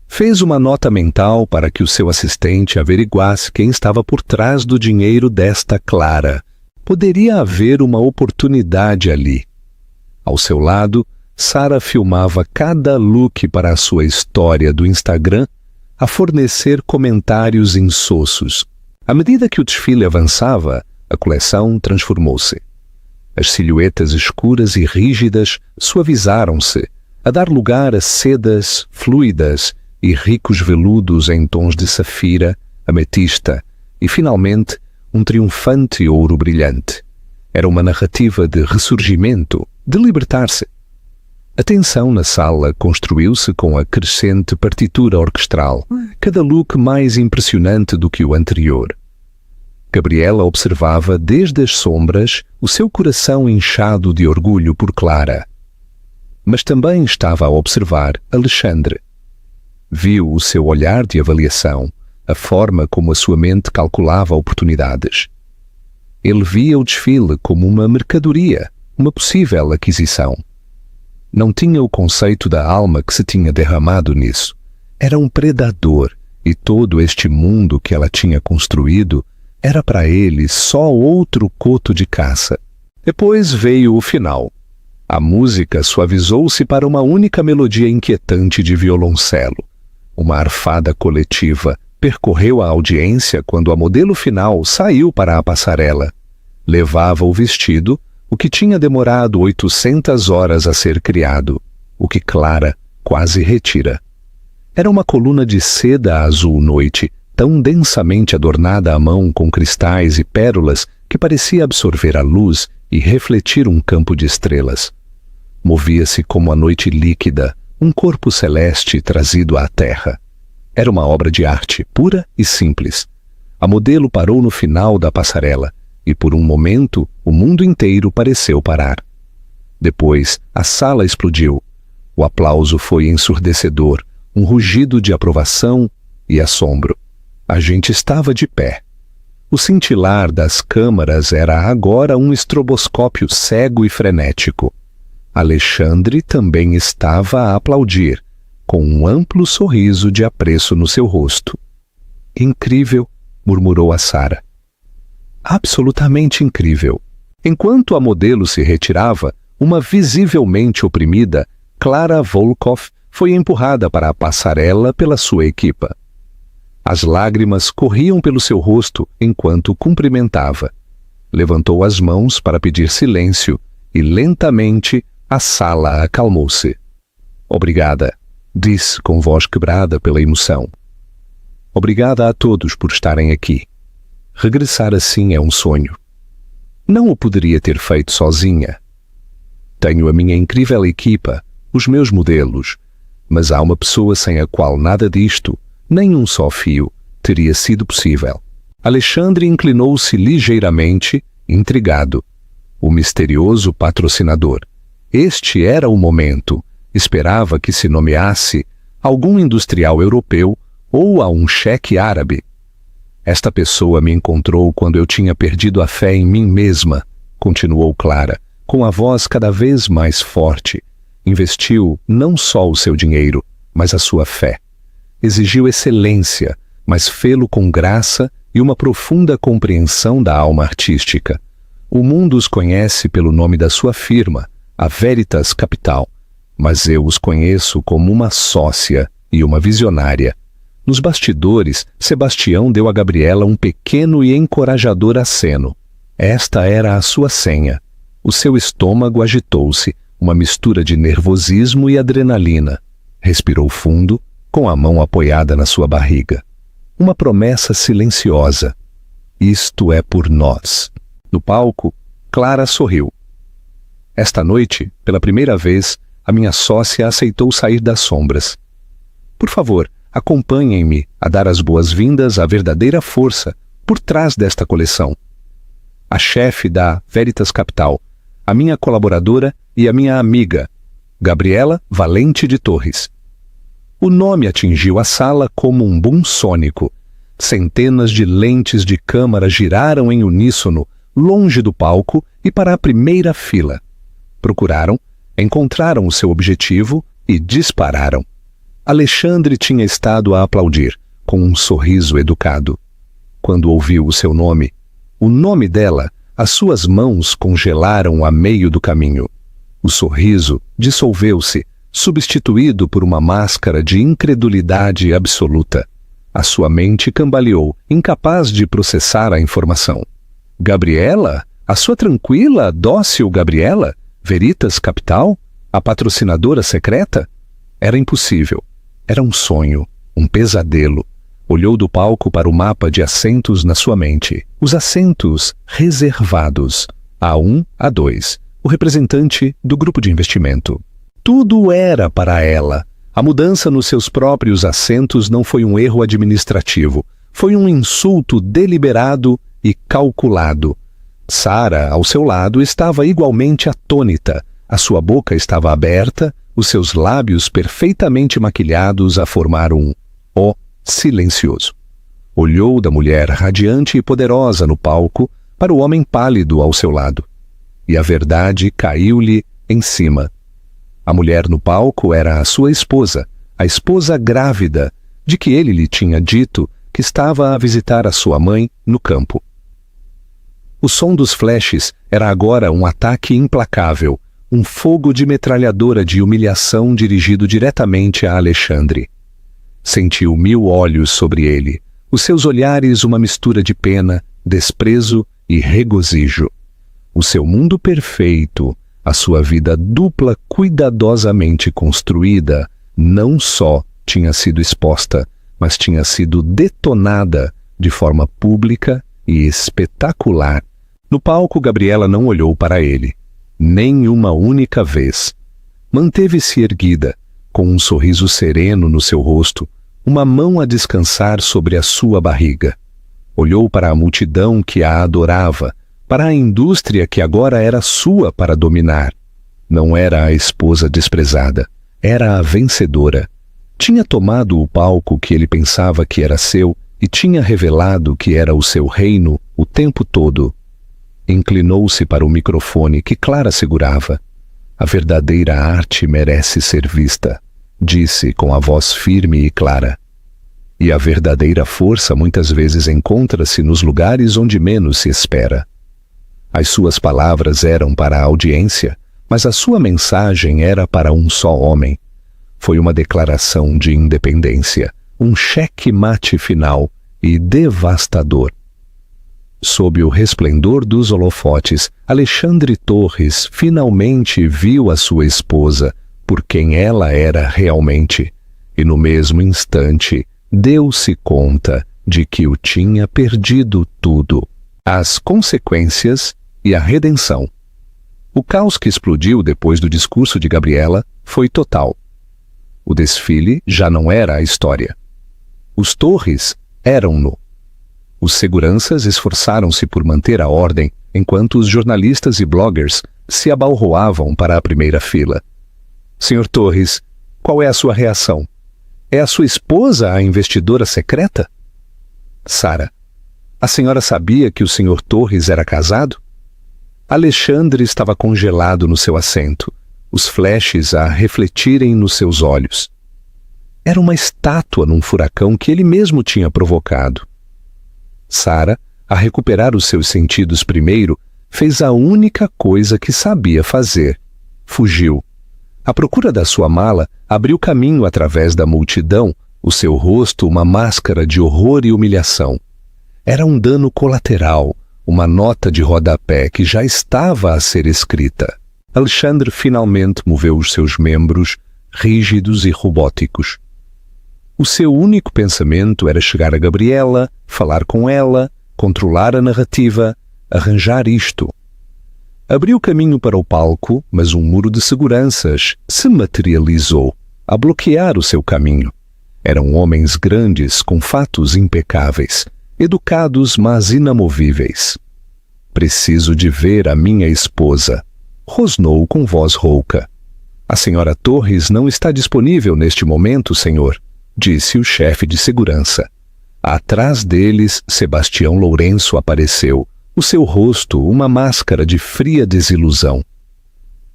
Fez uma nota mental para que o seu assistente averiguasse quem estava por trás do dinheiro desta Clara. Poderia haver uma oportunidade ali. Ao seu lado, Sara filmava cada look para a sua história do Instagram, a fornecer comentários insossos. À medida que o desfile avançava, a coleção transformou-se. As silhuetas escuras e rígidas suavizaram-se, a dar lugar a sedas fluidas e ricos veludos em tons de safira, ametista e, finalmente, um triunfante ouro brilhante. Era uma narrativa de ressurgimento, de libertar-se. A tensão na sala construiu-se com a crescente partitura orquestral, cada look mais impressionante do que o anterior. Gabriela observava desde as sombras o seu coração inchado de orgulho por Clara. Mas também estava a observar Alexandre. Viu o seu olhar de avaliação, a forma como a sua mente calculava oportunidades. Ele via o desfile como uma mercadoria, uma possível aquisição. Não tinha o conceito da alma que se tinha derramado nisso. Era um predador, e todo este mundo que ela tinha construído era para ele só outro coto de caça. Depois veio o final. A música suavizou-se para uma única melodia inquietante de violoncelo. Uma arfada coletiva percorreu a audiência quando a modelo final saiu para a passarela. Levava o vestido, o que tinha demorado 800 horas a ser criado, o que Clara quase retira. Era uma coluna de seda azul noite, tão densamente adornada à mão com cristais e pérolas que parecia absorver a luz e refletir um campo de estrelas. Movia-se como a noite líquida, um corpo celeste trazido à terra. Era uma obra de arte, pura e simples. A modelo parou no final da passarela, e por um momento o mundo inteiro pareceu parar. Depois, a sala explodiu. O aplauso foi ensurdecedor, um rugido de aprovação e assombro. A gente estava de pé. O cintilar das câmaras era agora um estroboscópio cego e frenético. Alexandre também estava a aplaudir, com um amplo sorriso de apreço no seu rosto. Incrível, murmurou a Sara. Absolutamente incrível. Enquanto a modelo se retirava, uma visivelmente oprimida, Clara Volkov foi empurrada para a passarela pela sua equipa. As lágrimas corriam pelo seu rosto enquanto cumprimentava. Levantou as mãos para pedir silêncio e, lentamente, a sala acalmou-se. Obrigada, disse com voz quebrada pela emoção. Obrigada a todos por estarem aqui. Regressar assim é um sonho. Não o poderia ter feito sozinha. Tenho a minha incrível equipa, os meus modelos, mas há uma pessoa sem a qual nada disto, nem um só fio, teria sido possível. Alexandre inclinou-se ligeiramente, intrigado. O misterioso patrocinador. Este era o momento. Esperava que se nomeasse algum industrial europeu ou a um cheque árabe. Esta pessoa me encontrou quando eu tinha perdido a fé em mim mesma, continuou Clara, com a voz cada vez mais forte. Investiu não só o seu dinheiro, mas a sua fé. Exigiu excelência, mas fê-lo com graça e uma profunda compreensão da alma artística. O mundo os conhece pelo nome da sua firma, a Veritas Capital, mas eu os conheço como uma sócia e uma visionária. Nos bastidores, Sebastião deu a Gabriela um pequeno e encorajador aceno. Esta era a sua senha. O seu estômago agitou-se, uma mistura de nervosismo e adrenalina. Respirou fundo, com a mão apoiada na sua barriga. Uma promessa silenciosa. Isto é por nós. No palco, Clara sorriu. Esta noite, pela primeira vez, a minha sócia aceitou sair das sombras. Por favor, acompanhem-me a dar as boas-vindas à verdadeira força por trás desta coleção. A chefe da Veritas Capital, a minha colaboradora e a minha amiga, Gabriela Valente de Torres. O nome atingiu a sala como um boom sônico. Centenas de lentes de câmara giraram em uníssono, longe do palco e para a primeira fila. Procuraram, encontraram o seu objetivo e dispararam. Alexandre tinha estado a aplaudir, com um sorriso educado. Quando ouviu o seu nome, o nome dela, as suas mãos congelaram a meio do caminho. O sorriso dissolveu-se, substituído por uma máscara de incredulidade absoluta. A sua mente cambaleou, incapaz de processar a informação. Gabriela? A sua tranquila, dócil Gabriela? Veritas Capital? A patrocinadora secreta? Era impossível. Era um sonho, um pesadelo. Olhou do palco para o mapa de assentos na sua mente. Os assentos reservados. A1, A2. O representante do grupo de investimento. Tudo era para ela. A mudança nos seus próprios assentos não foi um erro administrativo. Foi um insulto deliberado e calculado. Sara, ao seu lado, estava igualmente atônita. A sua boca estava aberta, os seus lábios perfeitamente maquilhados a formar um O silencioso. Olhou da mulher radiante e poderosa no palco para o homem pálido ao seu lado. E a verdade caiu-lhe em cima. A mulher no palco era a sua esposa, a esposa grávida, de que ele lhe tinha dito que estava a visitar a sua mãe no campo. O som dos flashes era agora um ataque implacável, um fogo de metralhadora de humilhação dirigido diretamente a Alexandre. Sentiu 1000 olhos sobre ele, os seus olhares uma mistura de pena, desprezo e regozijo. O seu mundo perfeito, a sua vida dupla cuidadosamente construída, não só tinha sido exposta, mas tinha sido detonada de forma pública e espetacular. No palco, Gabriela não olhou para ele, nem uma única vez. Manteve-se erguida, com um sorriso sereno no seu rosto, uma mão a descansar sobre a sua barriga. Olhou para a multidão que a adorava, para a indústria que agora era sua para dominar. Não era a esposa desprezada, era a vencedora. Tinha tomado o palco que ele pensava que era seu e tinha revelado que era o seu reino o tempo todo. Inclinou-se para o microfone que Clara segurava. A verdadeira arte merece ser vista, disse com a voz firme e clara. E a verdadeira força muitas vezes encontra-se nos lugares onde menos se espera. As suas palavras eram para a audiência, mas a sua mensagem era para um só homem. Foi uma declaração de independência, um cheque-mate final e devastador. Sob o resplendor dos holofotes, Alexandre Torres finalmente viu a sua esposa por quem ela era realmente, e no mesmo instante deu-se conta de que o tinha perdido tudo, as consequências e a redenção. O caos que explodiu depois do discurso de Gabriela foi total. O desfile já não era a história. Os Torres eram-no. Os seguranças esforçaram-se por manter a ordem, enquanto os jornalistas e bloggers se abalroavam para a primeira fila. Sr. Torres, qual é a sua reação? É a sua esposa a investidora secreta? Sara, a senhora sabia que o Sr. Torres era casado? Alexandre estava congelado no seu assento, os flashes a refletirem nos seus olhos. Era uma estátua num furacão que ele mesmo tinha provocado. Sara, a recuperar os seus sentidos primeiro, fez a única coisa que sabia fazer. Fugiu. À procura da sua mala, abriu caminho através da multidão, o seu rosto uma máscara de horror e humilhação. Era um dano colateral, uma nota de rodapé que já estava a ser escrita. Alexandre finalmente moveu os seus membros, rígidos e robóticos. O seu único pensamento era chegar a Gabriela, falar com ela, controlar a narrativa, arranjar isto. Abriu caminho para o palco, mas um muro de seguranças se materializou, a bloquear o seu caminho. Eram homens grandes com fatos impecáveis, educados mas inamovíveis. Preciso de ver a minha esposa, rosnou com voz rouca. A senhora Torres não está disponível neste momento, senhor, disse o chefe de segurança. Atrás deles, Sebastião Lourenço apareceu, o seu rosto uma máscara de fria desilusão.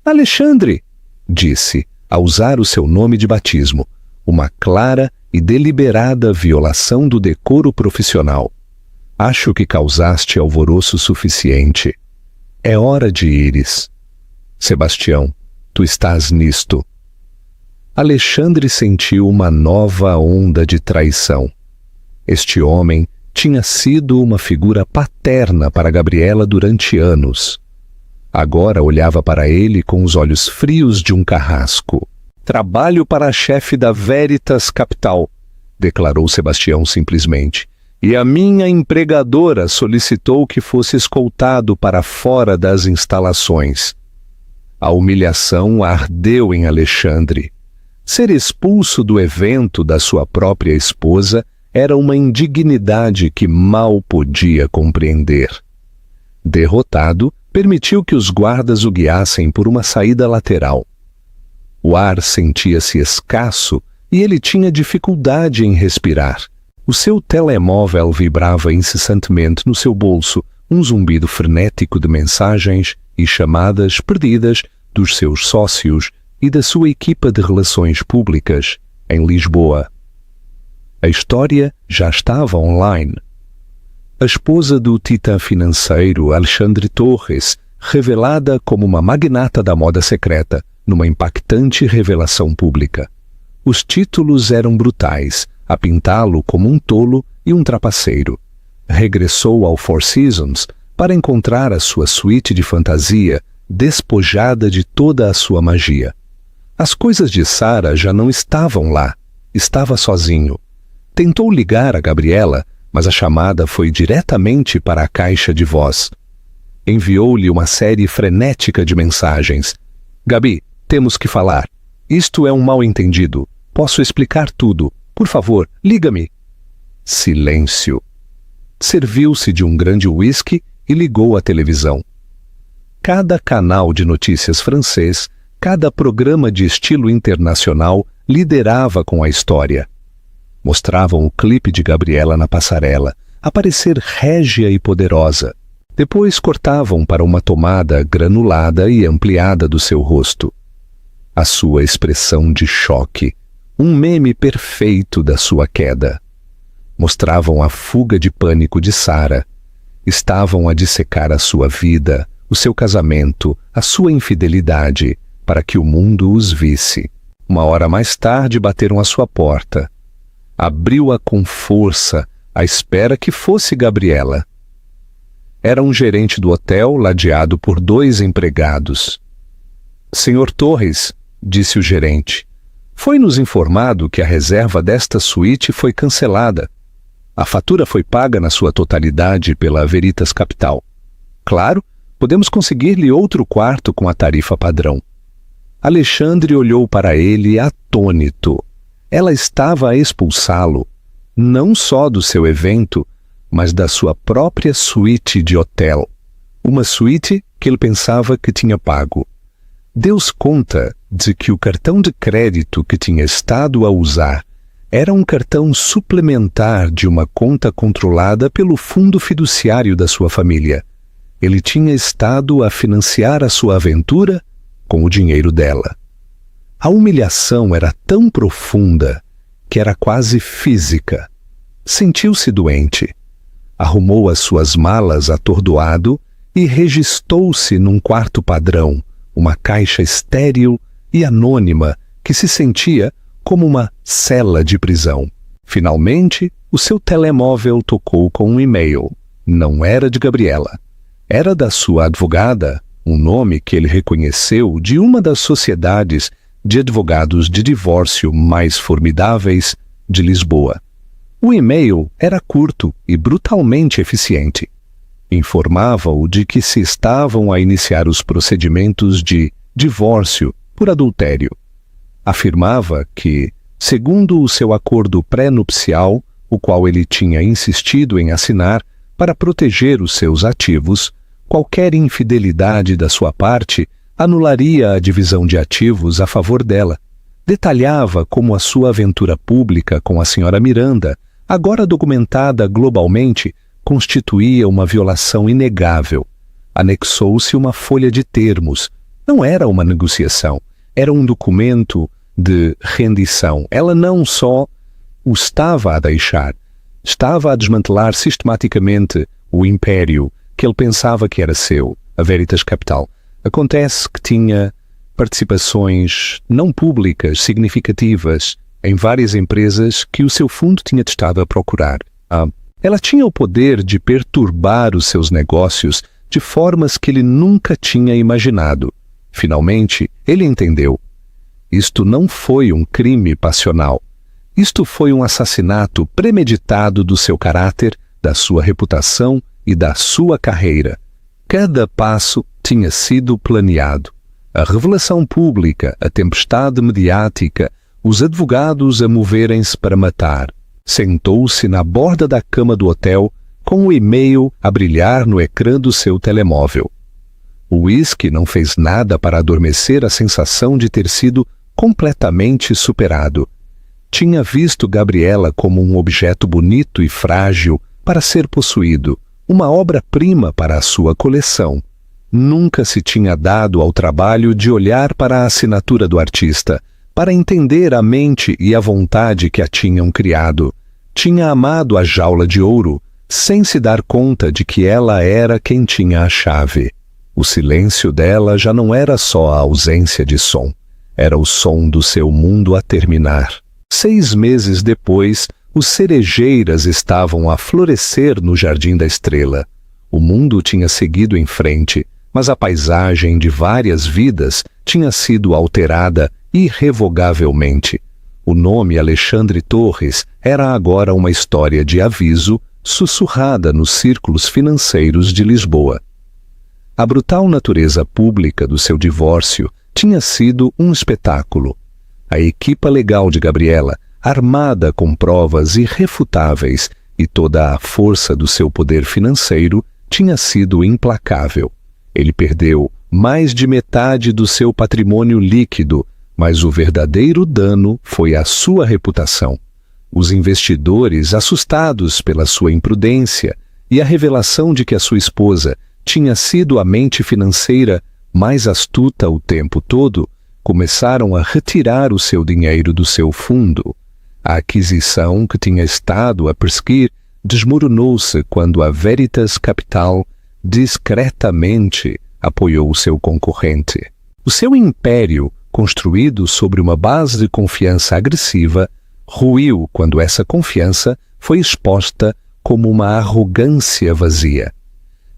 Alexandre, disse, a usar o seu nome de batismo, uma clara e deliberada violação do decoro profissional. Acho que causaste alvoroço suficiente. É hora de ires. Sebastião, tu estás nisto. Alexandre sentiu uma nova onda de traição. Este homem tinha sido uma figura paterna para Gabriela durante anos. Agora olhava para ele com os olhos frios de um carrasco. "Trabalho para a chefe da Veritas Capital", declarou Sebastião simplesmente. "E a minha empregadora solicitou que fosse escoltado para fora das instalações." A humilhação ardeu em Alexandre. Ser expulso do evento da sua própria esposa era uma indignidade que mal podia compreender. Derrotado, permitiu que os guardas o guiassem por uma saída lateral. O ar sentia-se escasso e ele tinha dificuldade em respirar. O seu telemóvel vibrava incessantemente no seu bolso, um zumbido frenético de mensagens e chamadas perdidas dos seus sócios e da sua equipa de relações públicas em Lisboa. A história já estava online. A esposa do titã financeiro Alexandre Torres, revelada como uma magnata da moda secreta, numa impactante revelação pública. Os títulos eram brutais, a pintá-lo como um tolo e um trapaceiro. Regressou ao Four Seasons para encontrar a sua suíte de fantasia despojada de toda a sua magia. As coisas de Sara já não estavam lá. Estava sozinho. Tentou ligar a Gabriela, mas a chamada foi diretamente para a caixa de voz. Enviou-lhe uma série frenética de mensagens. "Gabi, temos que falar. Isto é um mal-entendido. Posso explicar tudo. Por favor, liga-me." Silêncio. Serviu-se de um grande uísque e ligou a televisão. Cada canal de notícias francês, cada programa de estilo internacional liderava com a história. Mostravam o clipe de Gabriela na passarela, aparecer régia e poderosa. Depois cortavam para uma tomada granulada e ampliada do seu rosto. A sua expressão de choque, um meme perfeito da sua queda. Mostravam a fuga de pânico de Sara. Estavam a dissecar a sua vida, o seu casamento, a sua infidelidade, para que o mundo os visse. Uma hora mais tarde bateram à sua porta. Abriu-a com força, à espera que fosse Gabriela. Era um gerente do hotel, ladeado por 2 empregados. "Senhor Torres", disse o gerente, "foi-nos informado que a reserva desta suíte foi cancelada. A fatura foi paga na sua totalidade pela Veritas Capital. Claro, podemos conseguir-lhe outro quarto com a tarifa padrão." Alexandre olhou para ele atônito. Ela estava a expulsá-lo, não só do seu evento, mas da sua própria suíte de hotel. Uma suíte que ele pensava que tinha pago. Deu-se conta de que o cartão de crédito que tinha estado a usar era um cartão suplementar de uma conta controlada pelo fundo fiduciário da sua família. Ele tinha estado a financiar a sua aventura com o dinheiro dela. A humilhação era tão profunda que era quase física. Sentiu-se doente. Arrumou as suas malas atordoado e registou-se num quarto padrão, uma caixa estéril e anônima que se sentia como uma cela de prisão. Finalmente, o seu telemóvel tocou com um e-mail. Não era de Gabriela. Era da sua advogada, um nome que ele reconheceu de uma das sociedades de advogados de divórcio mais formidáveis de Lisboa. O e-mail era curto e brutalmente eficiente. Informava-o de que se estavam a iniciar os procedimentos de divórcio por adultério. Afirmava que, segundo o seu acordo pré-nupcial, o qual ele tinha insistido em assinar para proteger os seus ativos, qualquer infidelidade da sua parte anularia a divisão de ativos a favor dela. Detalhava como a sua aventura pública com a senhora Miranda, agora documentada globalmente, constituía uma violação inegável. Anexou-se uma folha de termos. Não era uma negociação, era um documento de rendição. Ela não só o estava a deixar, estava a desmantelar sistematicamente o império que ele pensava que era seu, a Veritas Capital. Acontece que tinha participações não públicas significativas em várias empresas que o seu fundo tinha estado a procurar. Ela tinha o poder de perturbar os seus negócios de formas que ele nunca tinha imaginado. Finalmente, ele entendeu. Isto não foi um crime passional. Isto foi um assassinato premeditado do seu caráter, da sua reputação e da sua carreira. Cada passo tinha sido planeado. A revelação pública, a tempestade mediática, os advogados a moverem-se para matar. Sentou-se na borda da cama do hotel, com o e-mail a brilhar no ecrã do seu telemóvel. O uísque não fez nada para adormecer a sensação de ter sido completamente superado. Tinha visto Gabriela como um objeto bonito e frágil para ser possuído, uma obra-prima para a sua coleção. Nunca se tinha dado ao trabalho de olhar para a assinatura do artista, para entender a mente e a vontade que a tinham criado. Tinha amado a jaula de ouro, sem se dar conta de que ela era quem tinha a chave. O silêncio dela já não era só a ausência de som, era o som do seu mundo a terminar. 6 meses depois, os cerejeiras estavam a florescer no Jardim da Estrela. O mundo tinha seguido em frente, mas a paisagem de várias vidas tinha sido alterada irrevogavelmente. O nome Alexandre Torres era agora uma história de aviso sussurrada nos círculos financeiros de Lisboa. A brutal natureza pública do seu divórcio tinha sido um espetáculo. A equipa legal de Gabriela, armada com provas irrefutáveis e toda a força do seu poder financeiro, tinha sido implacável. Ele perdeu mais de metade do seu patrimônio líquido, mas o verdadeiro dano foi a sua reputação. Os investidores, assustados pela sua imprudência e a revelação de que a sua esposa tinha sido a mente financeira mais astuta o tempo todo, começaram a retirar o seu dinheiro do seu fundo. A aquisição que tinha estado a perseguir desmoronou-se quando a Veritas Capital discretamente apoiou o seu concorrente. O seu império, construído sobre uma base de confiança agressiva, ruiu quando essa confiança foi exposta como uma arrogância vazia.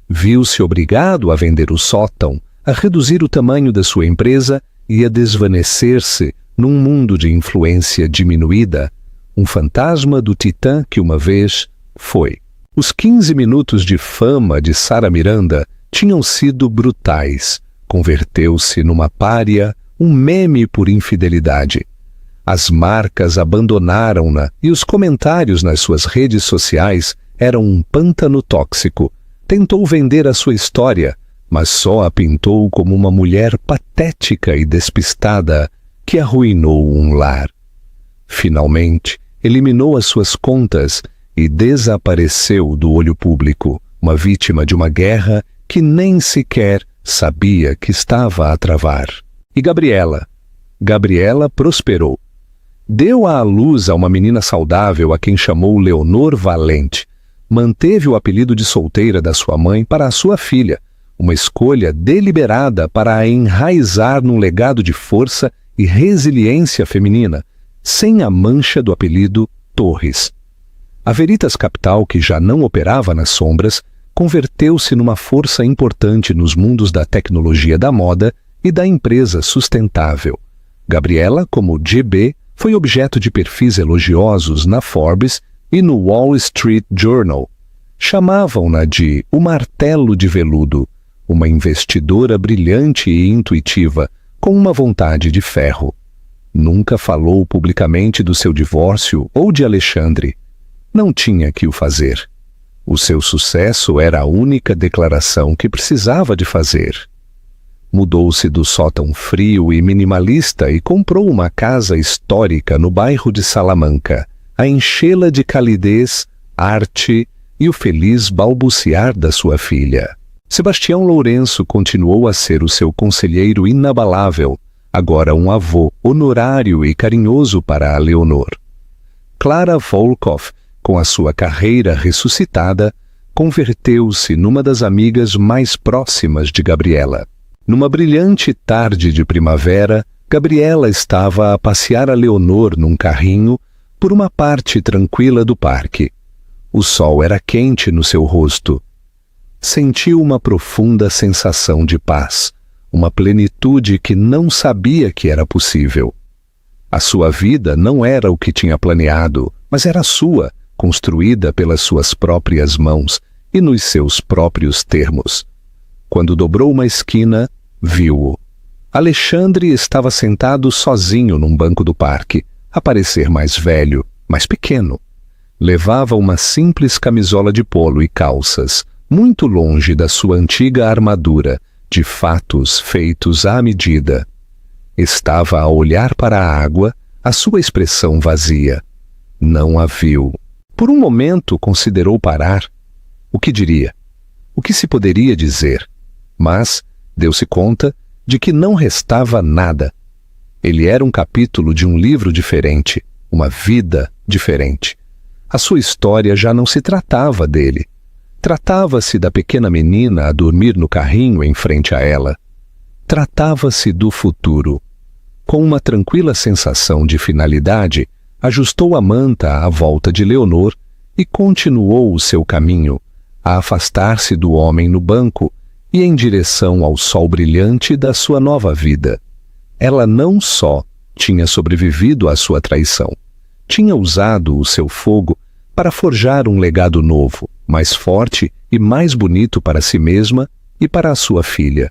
Viu-se obrigado a vender o sótão, a reduzir o tamanho da sua empresa e a desvanecer-se num mundo de influência diminuída, um fantasma do titã que uma vez foi. Os 15 minutos de fama de Sara Miranda tinham sido brutais. Converteu-se numa pária, um meme por infidelidade. As marcas abandonaram-na e os comentários nas suas redes sociais eram um pântano tóxico. Tentou vender a sua história, mas só a pintou como uma mulher patética e despistada que arruinou um lar. Finalmente, eliminou as suas contas e desapareceu do olho público, uma vítima de uma guerra que nem sequer sabia que estava a travar. E Gabriela? Gabriela prosperou. Deu à luz a uma menina saudável a quem chamou Leonor Valente. Manteve o apelido de solteira da sua mãe para a sua filha, uma escolha deliberada para a enraizar num legado de força e resiliência feminina, sem a mancha do apelido Torres. A Veritas Capital, que já não operava nas sombras, converteu-se numa força importante nos mundos da tecnologia da moda e da empresa sustentável. Gabriela, como GB, foi objeto de perfis elogiosos na Forbes e no Wall Street Journal. Chamavam-na de o martelo de veludo, uma investidora brilhante e intuitiva, com uma vontade de ferro. Nunca falou publicamente do seu divórcio ou de Alexandre. Não tinha que o fazer. O seu sucesso era a única declaração que precisava de fazer. Mudou-se do sótão frio e minimalista e comprou uma casa histórica no bairro de Salamanca, a enchê-la de calidez, arte e o feliz balbuciar da sua filha. Sebastião Lourenço continuou a ser o seu conselheiro inabalável, agora um avô honorário e carinhoso para a Leonor. Clara Volkoff, com a sua carreira ressuscitada, converteu-se numa das amigas mais próximas de Gabriela. Numa brilhante tarde de primavera, Gabriela estava a passear a Leonor num carrinho por uma parte tranquila do parque. O sol era quente no seu rosto. Sentiu uma profunda sensação de paz, uma plenitude que não sabia que era possível. A sua vida não era o que tinha planeado, mas era sua, construída pelas suas próprias mãos e nos seus próprios termos. Quando dobrou uma esquina, viu-o. Alexandre estava sentado sozinho num banco do parque, a parecer mais velho, mais pequeno. Levava uma simples camisola de polo e calças, muito longe da sua antiga armadura, de fatos feitos à medida. Estava a olhar para a água, a sua expressão vazia. Não a viu. Por um momento considerou parar. O que diria? O que se poderia dizer? Mas deu-se conta de que não restava nada. Ele era um capítulo de um livro diferente, uma vida diferente. A sua história já não se tratava dele. Tratava-se da pequena menina a dormir no carrinho em frente a ela. Tratava-se do futuro. Com uma tranquila sensação de finalidade, ajustou a manta à volta de Leonor e continuou o seu caminho, a afastar-se do homem no banco e em direção ao sol brilhante da sua nova vida. Ela não só tinha sobrevivido à sua traição, tinha usado o seu fogo para forjar um legado novo, mais forte e mais bonito para si mesma e para a sua filha.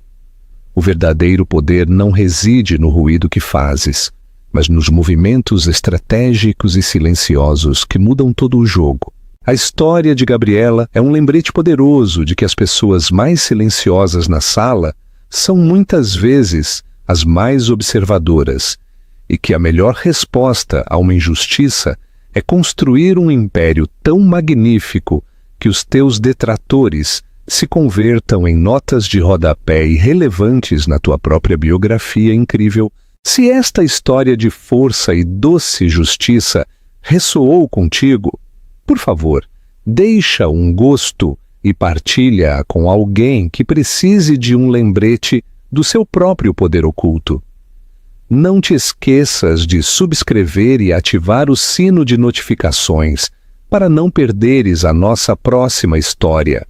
O verdadeiro poder não reside no ruído que fazes, mas nos movimentos estratégicos e silenciosos que mudam todo o jogo. A história de Gabriela é um lembrete poderoso de que as pessoas mais silenciosas na sala são muitas vezes as mais observadoras, e que a melhor resposta a uma injustiça é construir um império tão magnífico que os teus detratores se convertam em notas de rodapé irrelevantes na tua própria biografia incrível. Se esta história de força e doce justiça ressoou contigo, por favor, deixa um gosto e partilha com alguém que precise de um lembrete do seu próprio poder oculto. Não te esqueças de subscrever e ativar o sino de notificações para não perderes a nossa próxima história.